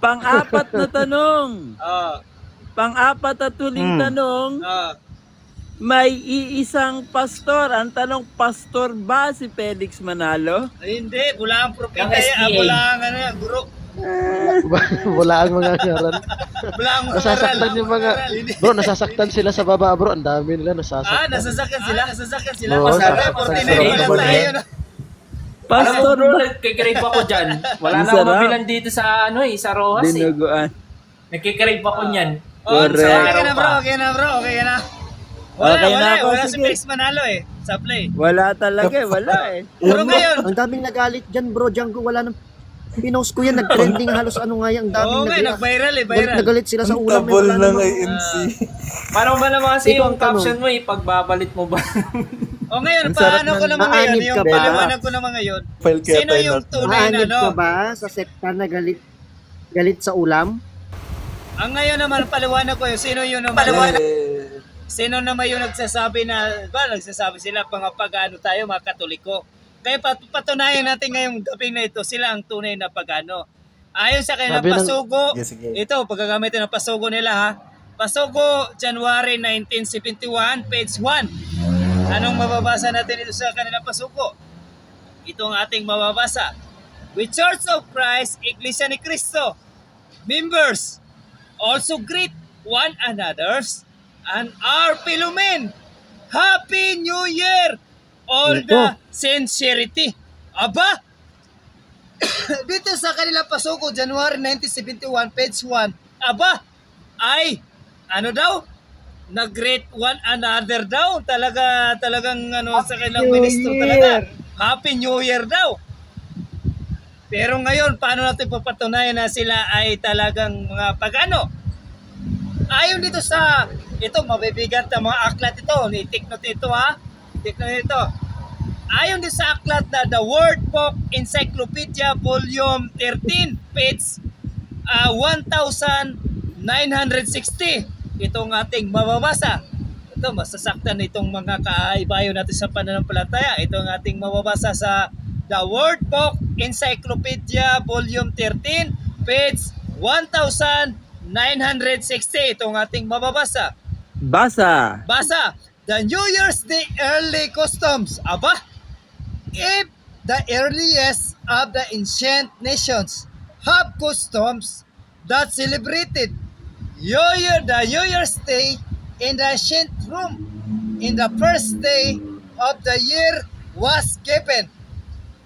Pang-apat na tanong. Pang-apat at huling tanong, may iisang pastor. Ang tanong, pastor ba si Felix Manalo? Ay, hindi, wala ang propeta yan. Wala ang ano yan, guro. Wala ang mga ngaran. Wala ang mga Nasasaktan yung mga... Bro, nasasaktan sila sa baba, bro. Ang dami nila nasasaktan. Nasasaktan sila? Nasasaktan sila? Oo, Pastor, 49 pa lang tayo. Pastor, bro, nagkikrave ako dyan. Wala na ako mabilan dito sa, sa Rojas Dinuguan. Nagkikrave ako niyan. Correct. Okay na, bro. Okay na. Wala si Felix Manalo sa play. Wala talaga wala Pero ngayon, ang daming nagalit dyan, bro. Django, wala nang pinost ko yan, nag-trending halos ano nga yan, ang daming nag-viral nagalit sila sa ulam. Tabol ng INC. Paano ba naman kasi yung caption mo, ipagbabalit mo ba? Ngayon, paano ko naman ngayon, yung paliwanag ko naman ngayon, sino yung tunay na Maanib ka ba sa sekta na galit sa ulam? Ang ngayon naman, paliwanag ko yun, sino Sino naman yung nagsasabi nagsasabi sila pag-ano tayo, mga Katoliko. Kaya patunayan natin ngayong gabi na ito, sila ang tunay na pagano. Ayon sa kanilang pasugo, ito, pagkagamitin ng pasugo nila ha. Pasugo, January 1971, page 1. Anong mababasa natin ito sa kanilang pasugo? Ito ang ating mababasa. With Church of Christ, Iglesia ni Cristo, members, also greet one another's and our fellow men. Happy New Year! All the sincerity. Aba! Dito sa kanila pasuko, January 1971, page 1. Aba! Ay, ano daw? Nag-greet one another daw. Talagang sa kanilang ministro talaga. Happy New Year daw. Pero ngayon, paano natin papatunayan na sila ay talagang mga pagano? Ayon dito sa, ito, mabibigat na mga aklat ito. Take note ito ha. Take note ito. Ayon din sa aklat na The Word Book Encyclopedia Volume 13, page 1960. Itong ating mababasa. Ito, masasaktan itong mga kaibayo natin sa pananampalataya. Ito ang ating mababasa sa The Word Book Encyclopedia Volume 13, page 1960. Itong ating mababasa. Basa. The New Year's Day early customs. Aba! If the earliest of the ancient nations have customs that celebrated the New Year's Day in the ancient Rome, in the first day of the year was given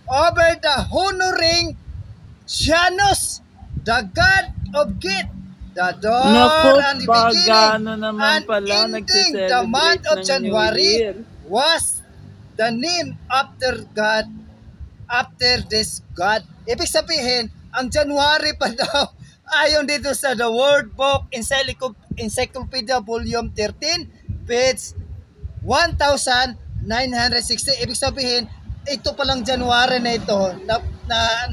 over the honoring Janus, the god of gift, the dawn and the beginning and ending the month of January was the name after God, after this God. Ibig sabihin, ang January pa daw, ayon dito sa The Word Book Encyclopedia Volume 13, page 1960. Ibig sabihin, ito palang January na ito, na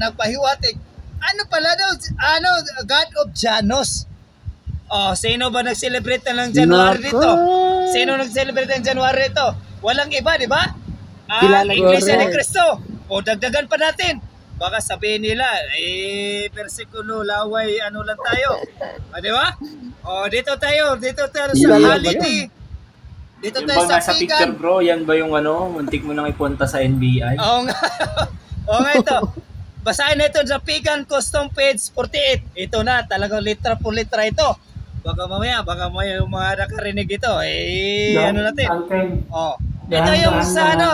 nagpahiwatig. Ano pala daw? God of Janus. Sino ba nag-celebrate na ng January dito? Sino nag-celebrate ng January dito? Walang iba, di ba? Iglesia ni Cristo. Dagdagan pa natin. Baka sabihin nila, persikulo, laway, lang tayo. Di ba? Dito tayo sa holiday. Dito tayo sa picture, bro, yan ba yung muntik mo nang ipunta sa NBI? Oo nga. Ito. Basahin na ito sa Pagan Custom page 48. Ito na, talagang litra po litra ito. Baka mamaya yung mga nakarinig ito. Natin. Ito yung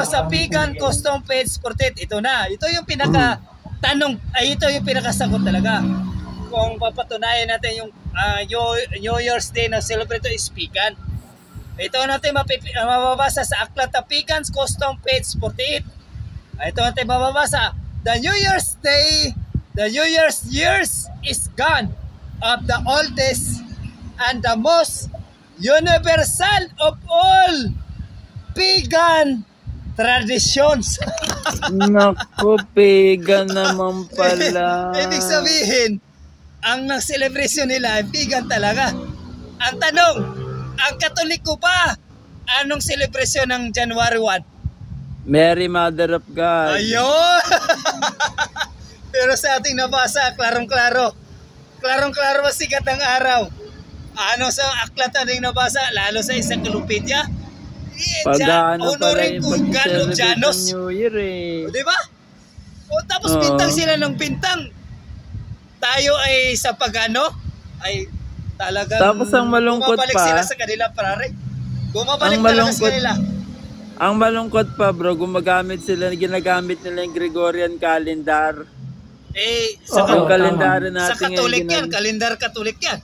sa Pagan Custom page 48. Ito na. Ito yung pinaka-tanong, ito yung pinakasagot talaga. Kung papatunayan natin yung New Year's Day na celebrate is Pagan. Ito natin mababasa sa aklat na Pagan Custom page 48. Ito natin mababasa. The New Year's Day, the New Year's years is gone of the oldest and the most universal of all pagan traditions. Naku, pagan naman pala. Ibig sabihin, ang celebration nila ay pagan talaga. Ang tanong, ang Katoliko ba, anong celebration ng January 1? Mary, Mother of God. Ayun! Pero sa ating nabasa, klarong-klaro. Klarong-klaro masikat ang araw. sa aklat ring nabasa, lalo sa encyclopedia. Pag-ano pala Honoring yung kung God of pag-celebrate Janos. ng New Year eh. O, di ba? O, tapos pintang sila ng pintang. Tayo ay sa pag-ano, ay talagang Tapos ang malungkot bumabalik pa, sila sa kanila, pare. Bumabalik talaga sa kanila. Ang malungkot pa, bro, ginagamit nila yung Gregorian calendar. Sa kalendaryo natin sa Katolik yan, kalendar Katolik yan.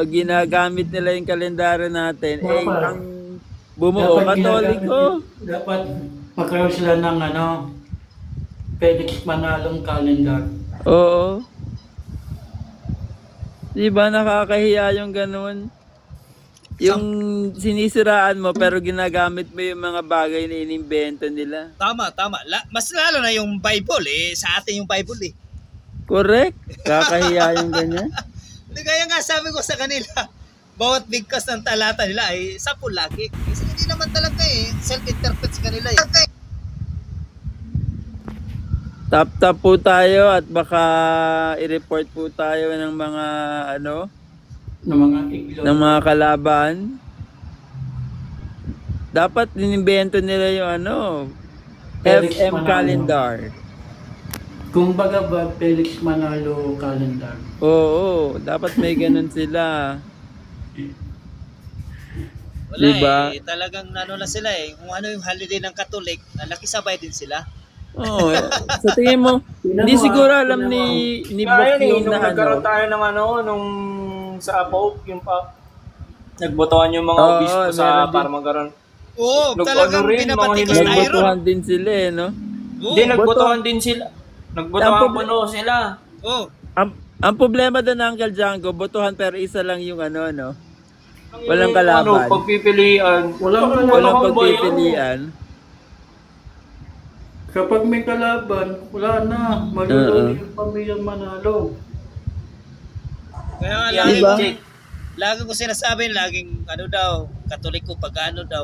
Ginagamit nila yung kalendaryo natin. Ang bumuo, Katoliko. Dapat magkaroon sila ng Felix Manalong calendar. Oo. Diba nakakahiya yung ganun? Yung sinisiraan mo pero ginagamit mo yung mga bagay na inimbento nila. Tama. Mas lalo na yung Bible sa atin yung Bible Correct. Kakahiya yung ganyan. Kaya nga sabi ko sa kanila, bawat bigkas ng talata nila ay 10 lagi. Kasi hindi naman talaga self-interpret sa kanila Tap po tayo at baka i-report po tayo ng mga ng mga kalaban. Dapat inimbento nila yung FM calendar. Kung baga ba Felix Manalo calendar. Oo, dapat may ganun sila. Wala diba? Talagang na sila kung ano yung holiday ng Katolik, nakisabay din sila. Oo. Sa tingin mo, hindi siguro alam ni Book yung nung nagkaroon tayo ng nung sa Pope, yung nagbotohan yung mga obispo para magkaroon. Oo, talagang pinapatikas tayo ron. Nagbotohan din sila no? Hindi, nagbotohan din sila. Nagbotohan po sila. Oo. Ang problema doon, Uncle Django, botohan pero isa lang yung walang kalaban. Pagpipilian. Walang pagpipilian. Kapag may kalaban, wala na. Malulog yung pamilyang Manalo. Kaya lagi ko sinasabi, laging Katoliko pag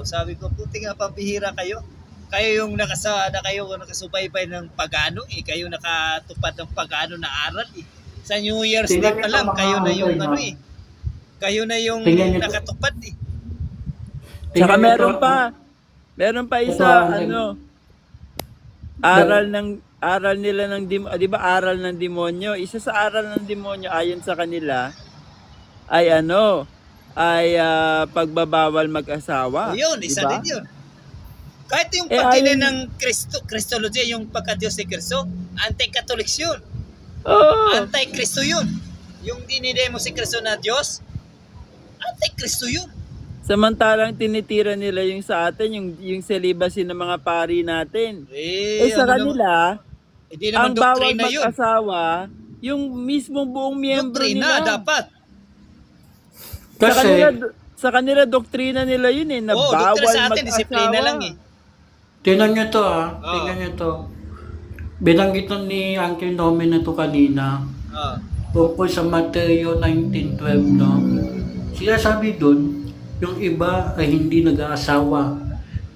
sabi ko, puti nga pambihira kayo. Kayo yung nakasubaybay ng pag-ano kayo nakatupad ng pag-ano na aral Sa New Year's Day pa lang, kayo na yung kayo na yung nakatupad Saka meron pa isa aral nila ng di ba aral ng demonyo? Isa sa aral ng demonyo ayon sa kanila ay pagbabawal mag-asawa. Yun, isa din yun. Kahit yung pagkinin ng Christology, yung pagka-Diyos ni Kristo, anti-Catholics yun. Anti-Kristo yun. Yung dinide mo si Kristo na Diyos, anti-Kristo yun. Samantalang tinitira nila yung sa atin, yung celibacy ng mga pari natin. Sa kanila, ang bawal mag-asawa, yung mismong buong miyembro doktrina nila. Dapat. Sa kanila, doktrina nila yun na bawal sa atin, mag-asawa. disiplina lang Tingnan nyo to tingnan nyo to. Binanggit ni Uncle Nomen na to kanina. Tungkol sa Mateo 19:12, no? Siya sabi dun, yung iba ay hindi nag-aasawa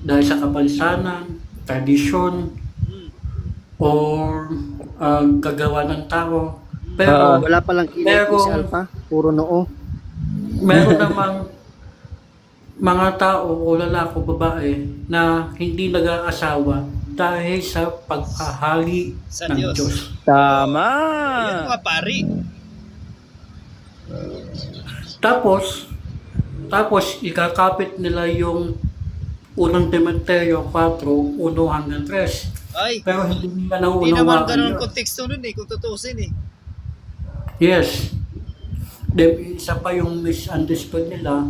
dahil sa kapansanan, tradisyon, or gagawa ng tao. Pero wala palang kilit si Alpha, puro noo. Meron namang mga tao o lalaki o babae na hindi nag-aasawa dahil sa paghahali ng Diyos. Tama! Yun mga pari. Tapos ikakapit nila yung unang Timoteo 4:1-3. Ay, pero hindi nila nauunawaan. Hindi naman ganun konteksto nun kung tutuusin Yes. Then, isa pa yung misunderstood nila,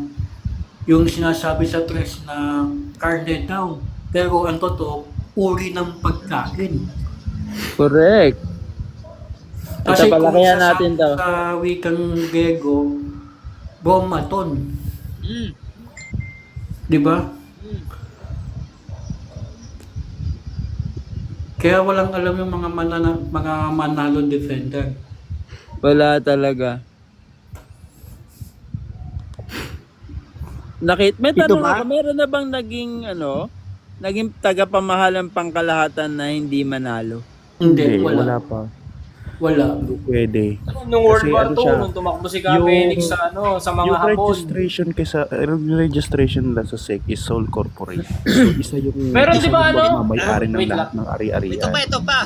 yung sinasabi sa tres na karne daw. Pero ang totoo, uri ng pagkain. Correct. Kasi kung natin sa wikang Griego, bromaton. Diba? Kaya walang alam yung mga Manalo defender. Wala talaga. May tanong ako, meron na bang naging tagapamahalang pangkalahatan na hindi Manalo? Hindi, wala pa. Wala. Pwede. Nung World Kasi War ano II, siya, nung tumakbo si Kapelix sa sa mga yung Hapon. registration lang sa SEC is sole corporation. So, isa yung Meron di ba may-ari ng wait lahat lang. ng ari-arian. Ito pa.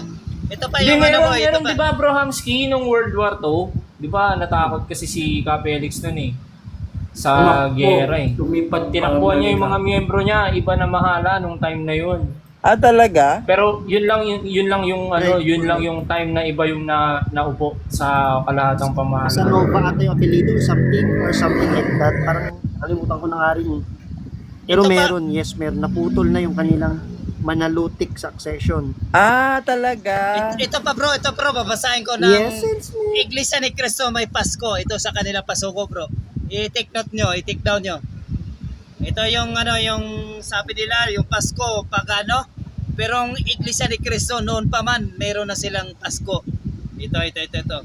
Hindi, Yung meron di ba bro Hamski nung World War II? Di ba natakot kasi si Kapelix nun eh. Sa gera eh. Tinakbuhan niya yung mga miyembro niya, iba na mahala nung time na yun. Talaga? Pero yun lang yung time na iba yung naupo sa kalahatang pamahalaan. Sa Nova ata yung apelido, something like that. Parang kalimutan ko na nga rin. Pero meron. Naputol na yung kanilang Manalutic succession. Talaga? Ito pa bro, babasahin ko ng Iglesia ni Cristo may Pasko. Ito sa kanilang pasuko bro. I-take note nyo, i-take down nyo. Ito yung yung sabi nila, yung Pasko pag pero ang Iglesia ni Cristo noon pa man, meron na silang Pasko. Ito.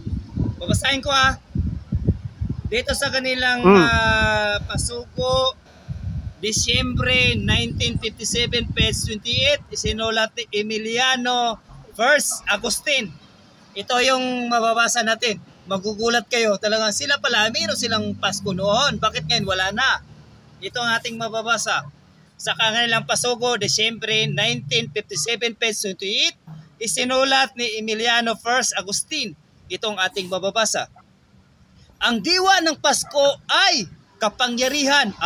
Babasahin ko dito sa kanilang pasuko, Disyembre 1957, page 28, isinulat ni Emiliano First Agustin. Ito yung mababasa natin. Magugulat kayo. Talagang sila pala, mayroon silang Pasko noon. Bakit ngayon wala na? Ito ang ating mababasa. Sa kanilang pasugo, Disyembre 1957, page 28, isinulat ni Emiliano First Agustin. Itong ating mababasa. Ang diwa ng Pasko ay kapangyarihan,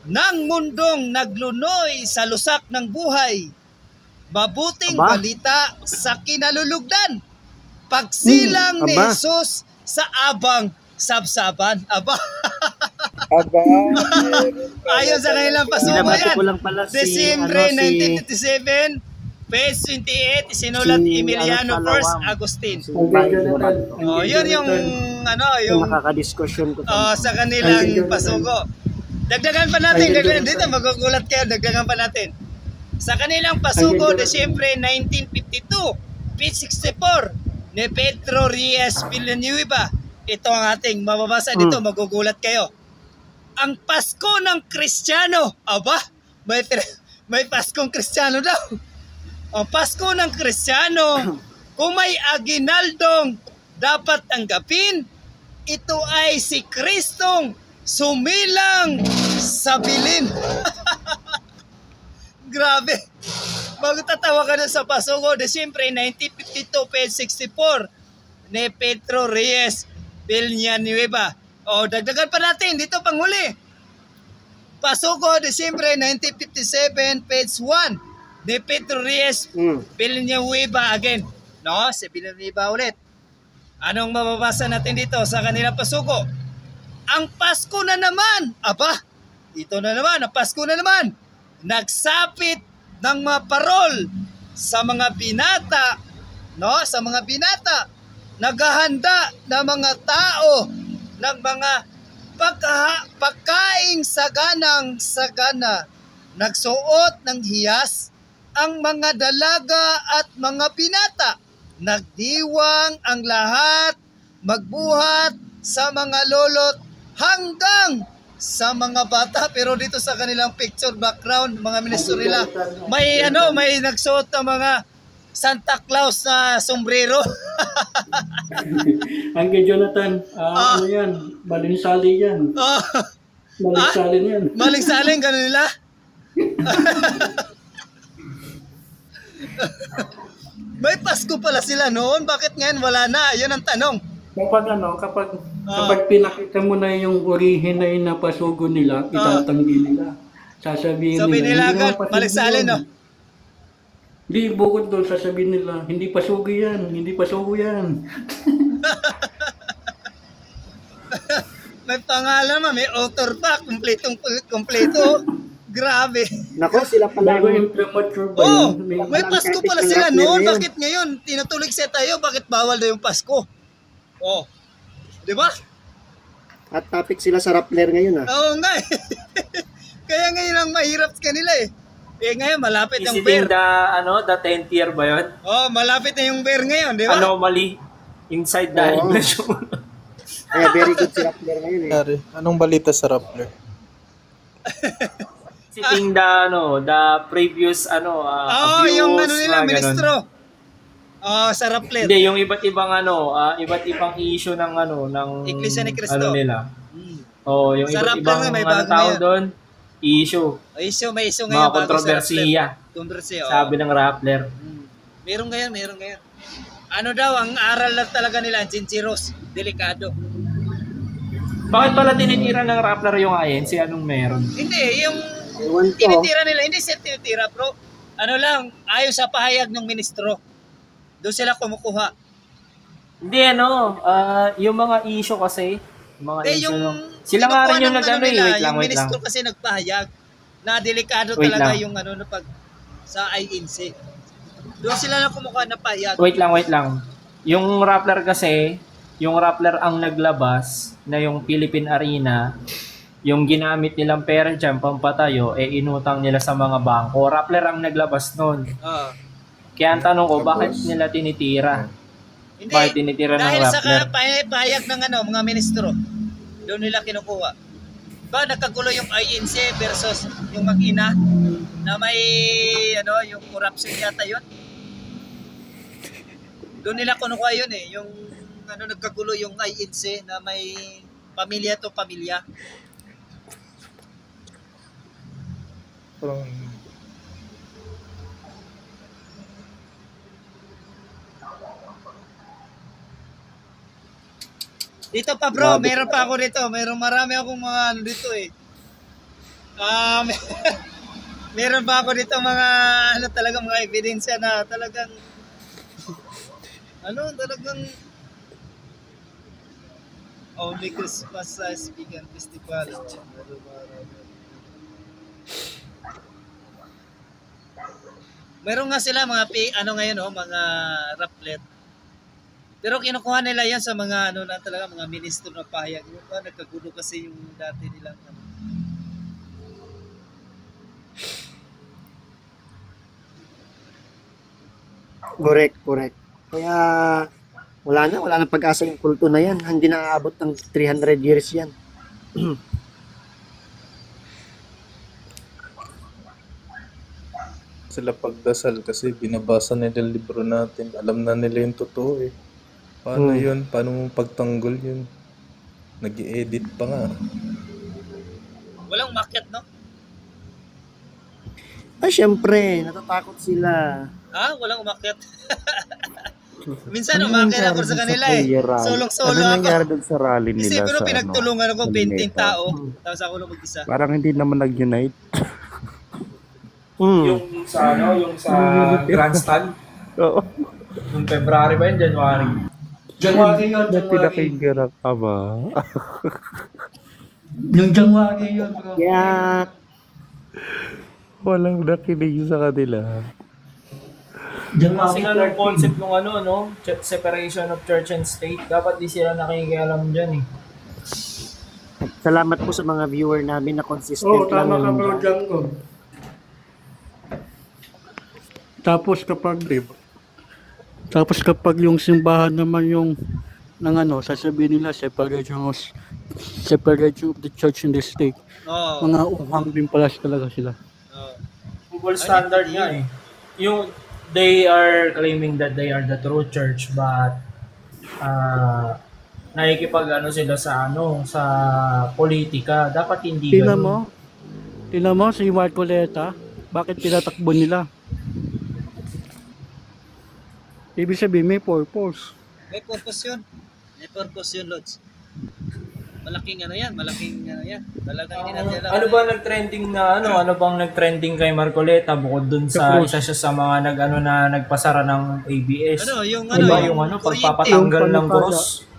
ng mundong naglunoy sa lusak ng buhay. Mabuting balita sa kinalulugdan. Pagsilang ni Jesus sa abang sabsaban. Ayon sa kanilang pasuko yan. Disyembre 1957, page 28, isinulat Emiliano First Agustin. Yun yung nakakadiskusyon ko. Sa kanilang pasuko. Dagdagan pa natin, dito magugulat kayo, dagdagan pa natin. Sa kanilang pasuko, Disyembre 1952, page 64, ni Pedro Reyes Villanueva. Ito ang ating mababasa dito, magugulat kayo. Ang Pasko ng Kristiyano. May Paskong Kristiyano daw. Ang Pasko ng Kristiyano, kung may aginaldong dapat tanggapin, ito ay si Kristong sumilang sa bilin. Grabe. Magtatawa ka na sa pasuko, Disyembre 1952, page 64, ni Pedro Reyes Villanueva. Dagdagan pa natin, dito panghuli. Pasuko, Disyembre 1957, page 1, ni Pedro Reyes Villanueva again. Si Villanueva ulit. Anong mababasa natin dito sa kanilang pasuko? Ang Pasko na naman, ito na naman, ang Pasko na naman, nagsapit ng mga parol sa mga binata, sa mga binata, naghahanda ng mga tao ng mga pagkaing saganang-sagana, nagsuot ng hiyas ang mga dalaga at mga binata, nagdiwang ang lahat, magbuhat sa mga lolot hanggang sa mga bata. Pero dito sa kanilang picture background, mga ministro nila, may nagsuot ng mga Santa Claus na sombrero. Ang kay Jonathan, yan, balinsali yan. Balinsali yan. Balinsali, gano'n nila? May Pasko pala sila noon, bakit ngayon wala na? Yan ang tanong. Kapag pinakita mo na yung orihin na inapasugo nila, itatanggi nila. Sabi nila agad, balinsali, no? Di, bukod doon, sasabihin nila, hindi pasugo yan, hindi pasugo yan. May pangalan may author pa, kompleto. Grabe. Nako, sila pala. May Pasko pala sila noon. Bakit ngayon, tinatulig siya tayo, bakit bawal na yung Pasko? Di ba? At topic sila sa Rappler ngayon Oo nga Kaya ngayon ang mahirap sa kanila ngayon malapit yung bear. The 10th year ba yun? Malapit na yung bear ngayon, di ba? Anomaly inside the English. Kaya very good si Rappler ngayon Anong balita sa Rappler? Sitting the previous abuse yung nila, ministro. Sa Rappler. Hindi, yung iba't ibang iba't ibang issue ng Iglesia ni Cristo. Ano nila. Yung Sa iba't Rappler ibang may bago tao na doon, issue. May issue Mga ngayon kontrobersiya. Sabi ng Rappler. Meron ngayon. Ano daw, ang aral lang talaga nila, chinchiros, delikado. Bakit pala tinitira ng Rappler yung INC? Anong meron? Hindi, yung tinitira nila, hindi siya tinitira, bro. Ano lang, ayon sa pahayag ng ministro. Doon sila kumukuha. Hindi, yung mga issue kasi, sila nga rin yung wait lang. Ministro kasi nagpahayag na delikado talaga yung sa INC. Doon sila na kumukuha na pahayag. Wait lang. Yung Rappler kasi, yung Rappler ang naglabas na yung Philippine Arena, yung ginamit nilang pera dyan, pampatayo, inutang nila sa mga bangko. Rappler ang naglabas nun. Kaya ang tanong ko, bakit nila tinitira? Hindi, bakit tinitira ng Rappler? Dahil sa pahayag ng mga ministro, doon nila kinukuha. Nagkagulo yung INC versus yung mag-ina na may yung corruption yata yun. Doon nila kinukuha yun yung nagkagulo yung INC na may pamilya to pamilya. Dito pa bro, meron pa ako dito. Marami akong mga dito meron pa ako dito mga talagang mga ebidensya na talagang only Christmas Vegan Festival. Meron nga sila mga ngayon mga Rappler. Pero kinukuha nila yan sa mga talaga mga ministro na pahayag. Nagkagulo kasi yung dati nilang Correct. Kaya wala na pag-asa yung kulto na yan. Hindi na aabot ng 300 years yan. Sila pagdasal kasi binabasa nila yung libro natin. Alam na nila yung totoo Paano yun? Paano mo pagtanggol yun? Nag-i-edit pa nga. Walang market, no? Syempre, natatakot sila. Walang umakyat. Minsan umakyat ako sa kanila Solong-solo ako. Nangyari doon sa rally nila kasi pero pinagtulungan ako 20 tao. Tapos ako lang mag-isa. Parang hindi naman nag-unite. Yung sa grandstand. Oo. Yung February ba yun? January yun. Pinakinggan ka ba? Yung January yun, bro. Yeah. Walang nakinig sa kanila. Kasi nga ng concept ng separation of church and state, dapat di sila nakikialam dyan Salamat po sa mga viewer namin na consistent lang. Tama ka bro dyan ko. Tapos kapag yung simbahan naman yung sasabihin nila separation of the church and the state. Mga uhang din pala talaga sila. Google standard nga they are claiming that they are the true church but nakikipag sila sa politika. Dapat hindi Tingnan mo si Marcoleta, bakit tinatakbo nila? Ibig sabihin may purpose. May purpose yun, Lods. Malaking yan. Talagang hindi natin alam. Ano ba nag-trending kay Marcoleta bukod dun sa isa siya sa mga nagpasara ng ABS? Yung pagpapatanggal ng cross.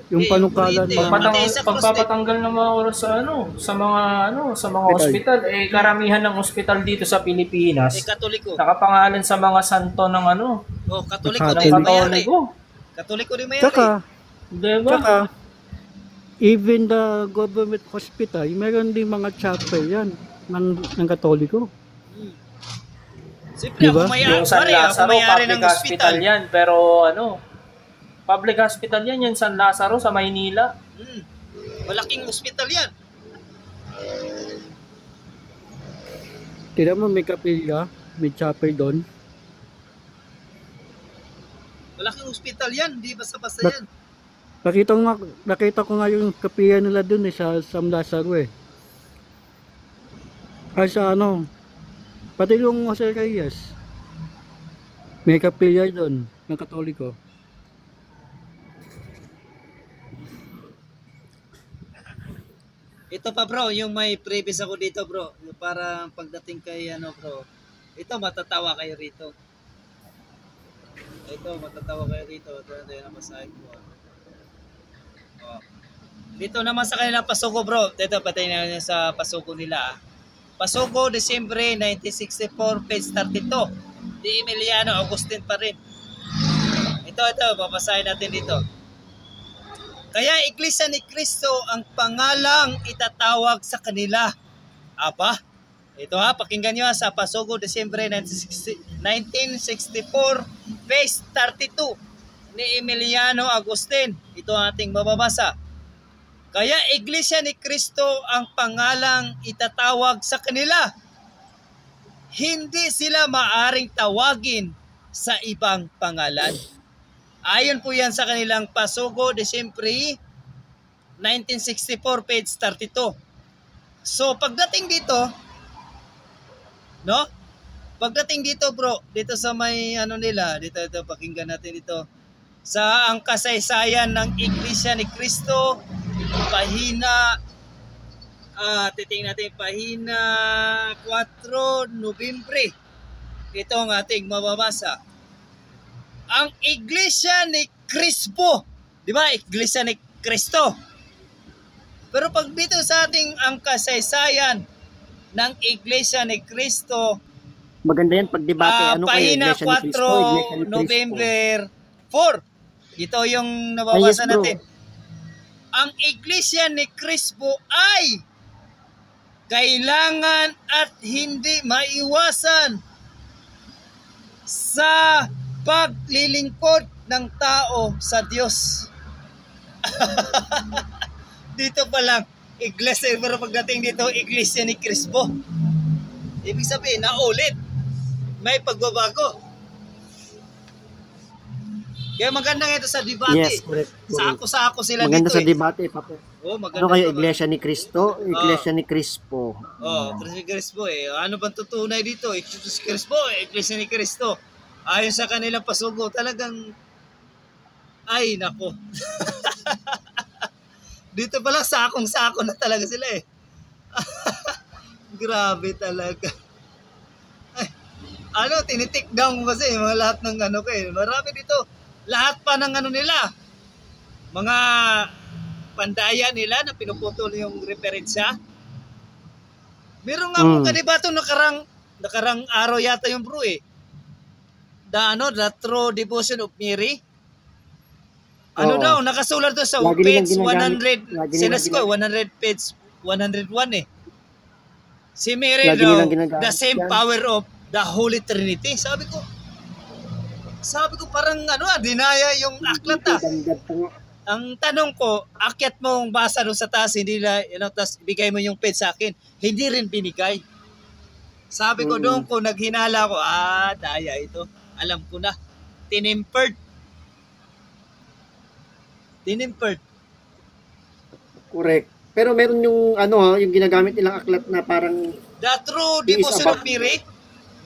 Yung panukala pagpapatanggal ng mga oras sa mga ospital. Karamihan ng ospital dito sa Pilipinas. Katoliko. Nakapangalan sa mga santo ng Katoliko. Katoliko din may Tsaka, even the government hospital, meron din mga chapel yan ng Katoliko. Simple, diba? Yung San Lazaro, public hospital yan. Pero public hospital yan, yung San Lazaro sa Maynila. Malaking hospital yan. Tira mo may kapilya, may chapel doon. Malaking hospital yan, hindi basta-basta yan. Nakita ko nga yung kapilya nila dun sa San Lazaro eh. Ay sa pati yung Jose Reyes. May kapilya dun ng Katoliko. Ito pa bro, yung may previous ako dito bro. Para pagdating kay bro. Ito matatawa kayo rito. Ito matatawa kayo rito. Ito yung nabasahin ko. Oh. Dito naman sa kanila pasuko bro. Dito patay na sa pasuko nila. Pasuko, Disyembre 1964, page 32. Di Emiliano Agustin pa rin. Ito, babasahin natin dito. Kaya Iglesia ni Cristo ang pangalang itatawag sa kanila. Aba, ito pakinggan nyo sa Pasugo, Disyembre 1964, page 32 ni Emiliano Agustin. Ito ang ating mababasa. Kaya Iglesia ni Cristo ang pangalang itatawag sa kanila. Hindi sila maaring tawagin sa ibang pangalan. Ayon po yan sa kanilang Pasugo, Disyembre 1964, page 32. So pagdating dito, Pagdating dito bro, dito sa may nila, dito pakinggan natin dito. Sa ang kasaysayan ng Iglesia ni Cristo, pahina titingnan natin pahina 4 Nobyembre. Ito ang ating mababasa. Ang Iglesia ni Cristo, di ba? Iglesia ni Cristo. Pero pag dito sa ating ang kasaysayan ng Iglesia ni Cristo, maganda yan pagdebate. Pahina 4 November 4. Ito yung nababasa natin. Ang Iglesia ni Cristo ay kailangan at hindi maiwasan sa paglilingkod ng tao sa Diyos. Dito pa lang, Iglesia, pero pagdating dito, Iglesia ni Cristo. Ibig sabihin, naulit. May pagbabago. Kaya maganda ito sa debate. Yes, correct. Sako-sako sila maganda dito. Maganda sa debate, Papa. Maganda kayo, Iglesia ni Cristo? Iglesia ni Cristo. Iglesia ni Cristo Ano bang tutunay dito? Iglesia ni Cristo, Iglesia ni Cristo. Ayon sa kanilang pasugo, talagang, ay nako. Dito pala sakong-sako na talaga sila eh. Grabe talaga. Ay, tinitik down mo kasi mga lahat ng ko eh. Marami dito. Lahat pa ng nila. Mga pandaya nila na pinuputol yung referensya. Meron nga mong kanibato nakarang araw yata yung bro eh. The True Devotion of Mary. Daw, nakasulat doon sa page 100, 100 page 101 eh. Si Mary daw, the same power of the Holy Trinity. Sabi ko parang dinaya yung aklat Ang tanong ko, akyat mong basa doon sa taas, hindi na, tas ibigay mo yung page sa akin. Hindi rin binigay. Sabi ko doon ko, naghinala ko, daya ito. Alam ko na. Tinimpered. Correct. Pero meron yung yung ginagamit nilang aklat na parang The True Devotion of Mary.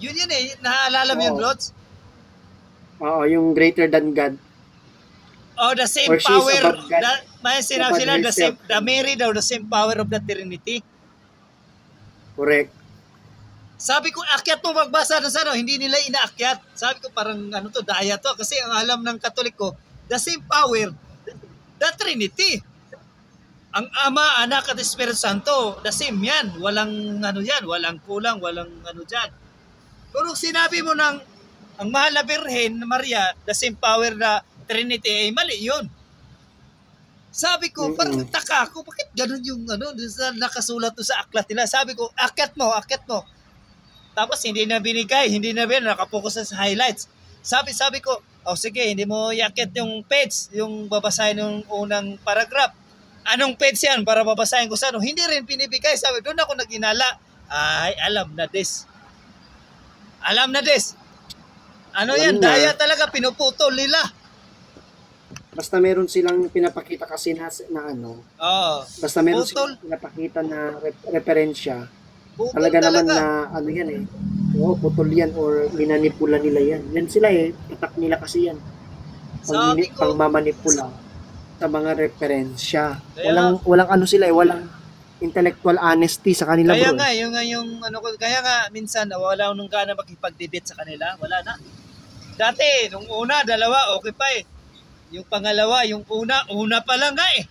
Yun eh. Naalala mo yun, Rods? Oo, yung greater than God. The same power. May sinabi sila, the Mary daw, the same power of the Trinity. Correct. Sabi ko, akyat mo magbasa na hindi nila inaakyat. Sabi ko, parang daya to. Kasi ang alam ng Katoliko, the same power, the Trinity. Ang Ama, Anak at Espiritu Santo, the same yan. Walang yan, walang kulang, walang dyan. Pero sinabi mo ang mahal na Birhen na Maria, the same power na Trinity, ay mali yun. Sabi ko, parang taka ako, bakit ganun yung nakasulat to sa aklat nila? Sabi ko, akyat mo. Tapos hindi na binigay, nakapokus sa highlights. Sabi ko, sige, hindi mo iakyat yung page, yung babasahin ng unang paragraph. Anong page yan para babasahin ko sa Hindi rin pinibigay. Sabi, doon ako naginala. Ay, alam na this. Yan, daya talaga, pinuputol nila. Basta meron silang pinapakita kasi na ano. Basta meron silang pinapakita na referensya. Talaga naman na ano yan eh. Oo, putol yan or minanipula nila yan. Yan sila eh. Tatak nila kasi yan. Pang mamanipula sa mga referensya. Walang ano sila eh. Walang intellectual honesty sa kanila, kaya bro. Kaya nga minsan wala nung gana makipag-debate sa kanila, wala na. Dati nung una, dalawa, okay pa eh. Yung pangalawa, yung una pa lang nga eh.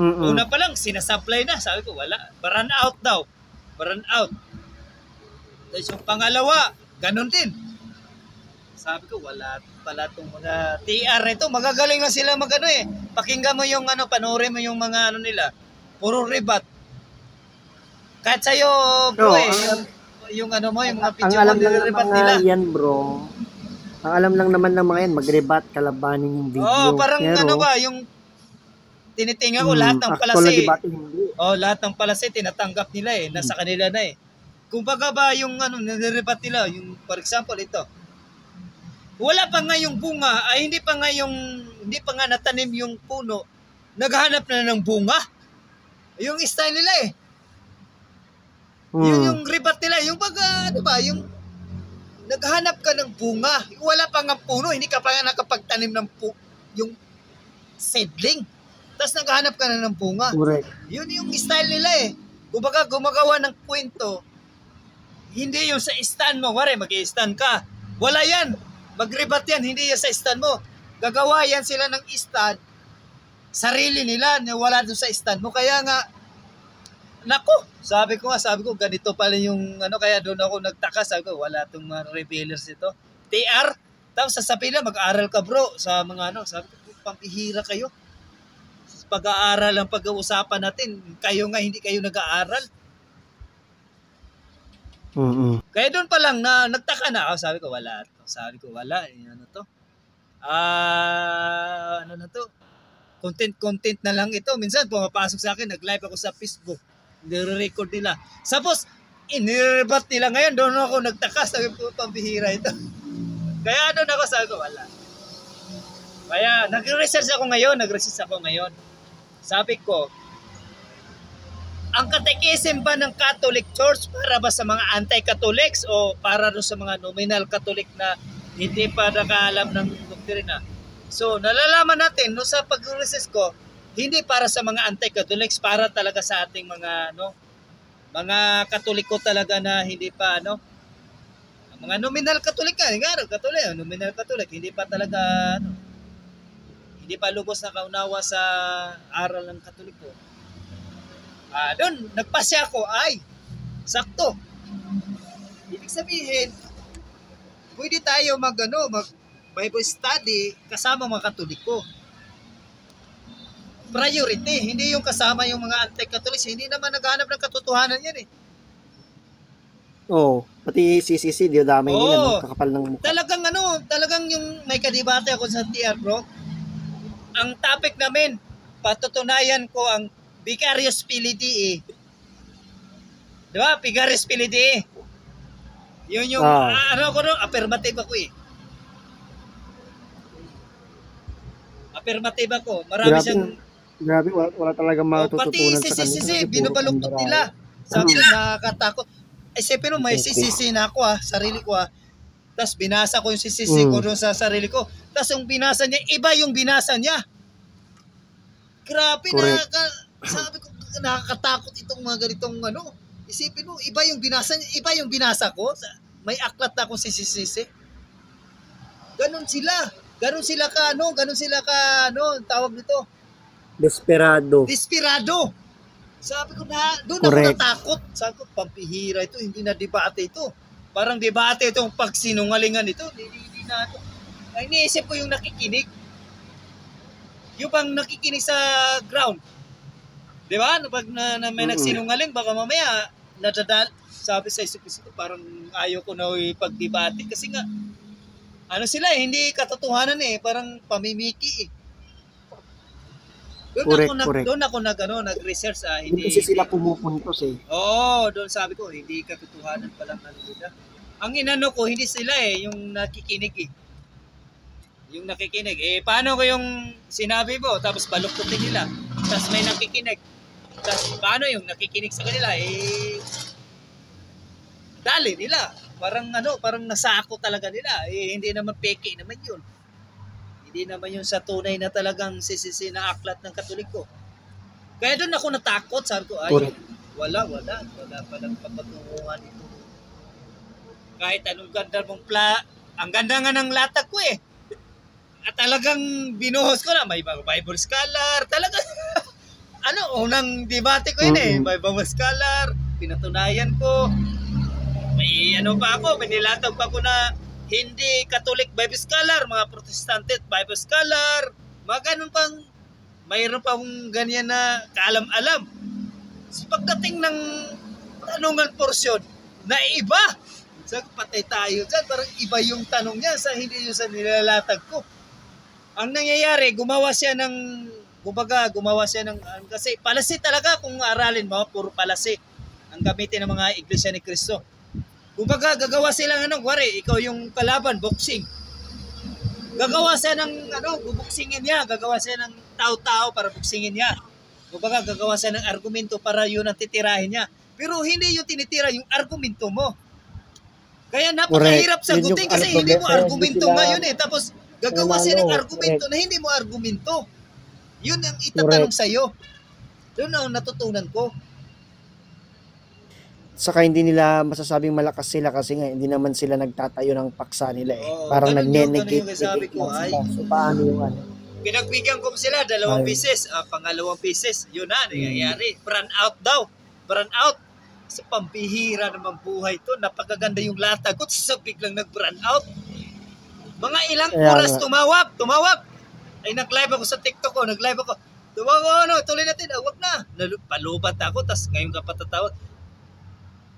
Una pa lang sinasupply na, sabi ko wala, run out daw. Run out. Tapos yung pangalawa, ganun din. Sabi ko wala pala tong mga TR nito, magagaling na sila magano eh. Pakinggan mo yung panoorin mo yung mga nila. Puro rebat. Kahit sa'yo, bro, yung mo, yung mga video mo, nire-rebat nila. Yan, bro. Ang alam lang naman ng mga yan, mag-rebat, kalabanin yung video. Parang pero, yung tinitinga ko, lahat ng palase. Lahat ng palase, tinatanggap nila eh. Nasa kanila na eh. Kung baga ba yung nire-rebat nila, yung, for example, ito. Wala pa nga yung bunga, hindi pa nga natanim yung puno, naghahanap na ng bunga. Yung style nila eh. Yun yung rebat nila. Yung yung naghanap ka ng bunga. Wala pa nga puno. Hindi ka pa nga nakapagtanim ng yung seedling. Tapos naghanap ka na ng bunga. Correct. Yun yung style nila eh. Kumbaga gumagawa ng kwento. Hindi yung sa stand mo. Wari, mag-i-stand ka. Wala yan. Mag-rebat yan. Hindi yan sa stand mo. Gagawa yan sila ng stand. Sarili nila, wala doon sa stand mo. Kaya nga, sabi ko ganito pala yung kaya doon ako nagtaka. Sabi ko, wala itong mga revealers ito. TR, tapos sasabihin na, mag-aaral ka bro sa mga sabi ko, pampihira kayo. Pag-aaral ang pag-uusapan natin, kayo nga hindi kayo nag-aaral. Kaya doon pa lang na nagtaka na ako. Sabi ko, wala. Ano na to? Content na lang ito. Minsan pumapasok sa akin, nag-live ako sa Facebook. Nire-record nila. Suppose, inirebat nila ngayon. Doon ako nagtaka. Sabi ko, pambihira ito. Kaya doon ako, sabi ko, wala. Kaya nag-research ako ngayon. Sabi ko, ang catechism ba ng Catholic Church para ba sa mga anti-Catholics o para doon sa mga nominal Catholic na hindi pa nakaalam ng doktrina? So, nalalaman natin no sa pag-research ko, hindi para sa mga anti-Catholics, para talaga sa ating mga mga Katoliko talaga na hindi pa mga nominal Catholic nominal Catholic, hindi pa talaga hindi pa lubos na kaunawa sa aral ng Katoliko. Doon nagpasya ako, ay sakto. Ibig sabihin, pwede tayo mag Bible study kasama mga Katoliko. Priority, hindi yung kasama yung mga anti-Catholics, hindi naman naghahanap ng katotohanan yan eh. Pati CCC, damay nila, kakapal ng mukha. Talagang yung may kadibate ako sa TR bro. Ang topic namin, patutunayan ko ang Vicarious Filii. Di ba? Vicarious Filii. Yun yung, affirmative ako eh. Affirmative ako. Marami siyang... Grabe, wala talagang matututunan sa kanila. Pati binubaluktot nila. Sabi ko, nakakatakot. Isipin mo, may sisisi na ako sarili ko Tapos binasa ko yung sisisi ko doon sa sarili ko. Tapos yung binasa niya, iba yung binasa niya. Grabe, sabi ko, nakakatakot itong mga ganitong Isipin mo, iba yung binasa niya, iba yung binasa ko. May aklat na akong sisisi. Ganon sila ka, tawag nito. Desperado. Sabi ko doon ako natakot. Sabi ko, pampihira ito, hindi na debate ito. Parang debate itong pagsinungalingan ito. Hindi na ito. Ay, iniisip ko yung nakikinig. Yung bang nakikinig sa ground. Di ba? Pag may nagsinungaling, baka mamaya nadadal. Sabi sa isip ko, parang ayaw ko na ipag-debate. Kasi nga, sila hindi katotohanan parang pamimiki Doon ako nag-research hindi kasi sila pumupuntos doon sabi ko hindi katotohanan pala nila. Ang inano ko hindi sila yung nakikinig Yung nakikinig. Eh, paano ko yung sinabi mo? Tapos baluktutin nila. Tapos may nakikinig. Tapos paano yung nakikinig sa kanila? Eh, dali nila. Parang parang nasako talaga nila. Eh, hindi naman peke naman yun. Hindi naman yun sa tunay na talagang sinaaklat ng Katoliko. Kaya doon ako natakot. Sabi ko, ay, wala palang papatunguhan ito. Kahit anong ganda mong ang ganda nga ng latag ko eh. At talagang binuhos ko na, may Bible scholar, talaga. Unang debate ko yun eh, Bible scholar, pinatunayan ko. May may nilatag pa ko na hindi Catholic Bible scholar, mga Protestante Bible scholar, mga ganun pang, mayroon pa akong ganyan na kaalam-alam. So, pagdating ng tanungan porsyon, na iba. So, patay tayo dyan, parang iba yung tanong niya sa hindi yung sa nilalatag ko. Ang nangyayari, gumawa siya ng kasi palasi talaga kung aralin mo, puro palasi ang gamitin ng mga iglesia ni Cristo. Kumbaga, gagawa sila kuwari, ikaw yung kalaban, boxing. Gagawa siya ng, bubuksingin niya, gagawa siya ng tao-tao para buksingin niya. Kumbaga, gagawa siya ng argumento para yun ang titirahin niya. Pero hindi yung tinitira yung argumento mo. Kaya napakahirap sagutin kasi hindi mo argumento ngayon eh. Tapos, gagawa siya ng argumento na hindi mo argumento. Yun ang itatanong sa'yo. Doon ang natutunan ko. Saka hindi nila masasabing malakas sila kasi nga hindi naman sila nagtatayo ng paksa nila eh. Parang nagne-negate sabi ko, ay, so paano yung pinagbigyan ko sila 2 pieces, pangalawang pieces, yun na, nangyayari. Burn out daw. Burn out. Sa pambihira naman buhay to, napakaganda yung latag ko, sa biglang nag-burn out. Mga ilang oras tumawag. Ay, nag-live ako sa TikTok ko, tumawag tuloy natin, wag na. Palubat ako, tas ngayon ka patatawag.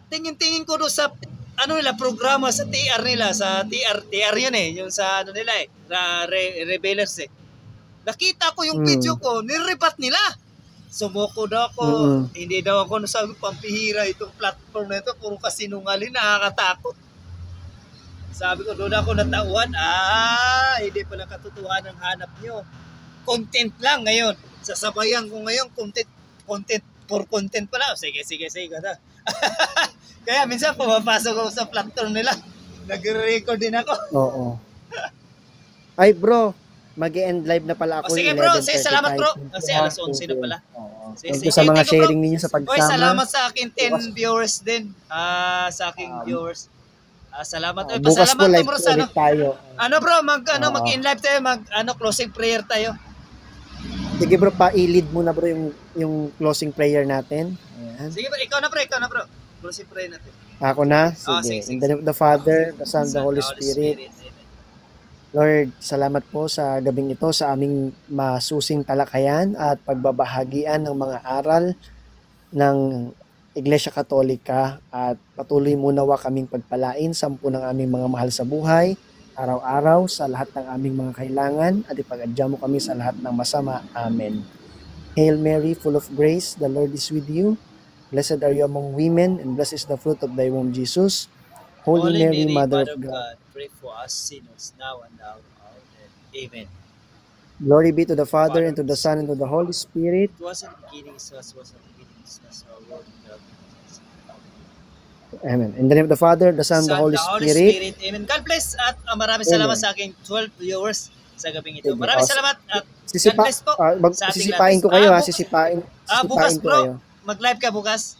Tingin ko doon sa, programa sa TR nila, sa TR yun eh, yung sa nila eh, sa Rebellers eh. Nakita ko yung video ko, nirebat nila. Sumuko daw ako, hindi daw ako nasabi, pampihira itong platform na ito, puro kasinungaling, nakakatakot. Sabi ko, doon ako natauhan, hindi pala katotohanan ang hanap nyo. Content lang ngayon. Sasabayan ko ngayon, content for content pala. Sige. Kaya minsan pumapasok ako sa platform nila. Nagre-record din ako. Oo. Ay bro, mag-end live na pala ako. Sige bro, salamat bro. Kasi alas 11 na pala. Thank you sa mga sharing ninyo sa pagsama. Salamat sa akin 10 viewers din. Sa aking viewers. Salamat. Bukas po live ulit tayo. Bro, mag-in live tayo, closing prayer tayo. Sige bro, pa-i-lead muna bro yung closing prayer natin. Ayan. Sige bro, ikaw na bro. Closing prayer natin. Ako na? Sige. In the name of the Father, the Son, the Holy Spirit. Lord, salamat po sa gabing ito sa aming masusing talakayan at pagbabahagian ng mga aral ng Iglesia Katolika at patuloy mo nawa kaming pagpalain sa ng aming mga mahal sa buhay, araw-araw sa lahat ng aming mga kailangan at ipag-adya mo kami sa lahat ng masama. Amen. Hail Mary, full of grace, the Lord is with you. Blessed are you among women, and blessed is the fruit of thy womb, Jesus. Holy Mary, Mother of God, pray for us sinners now and at our death. Amen. Glory be to the Father, and to the Son, and to the Holy Spirit. It was in the beginning, was in the beginning, our Lord and God. Amen. In the name of the Father, the Son, the Holy Spirit. Amen. God bless at maraming salamat sa aking 12 viewers sa gabing ito. Maraming salamat at God bless po sa ating sisipain ko kayo ha. Sisipain bukas ko bro, kayo. mag-live ka bukas.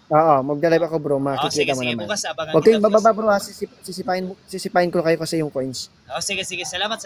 Oo, mag-live ako bro. Makikita mo naman. Bukas abangan kita. Okay, bababa bro ha. Sisipain ko kayo kasi yung coins. Sige. Salamat.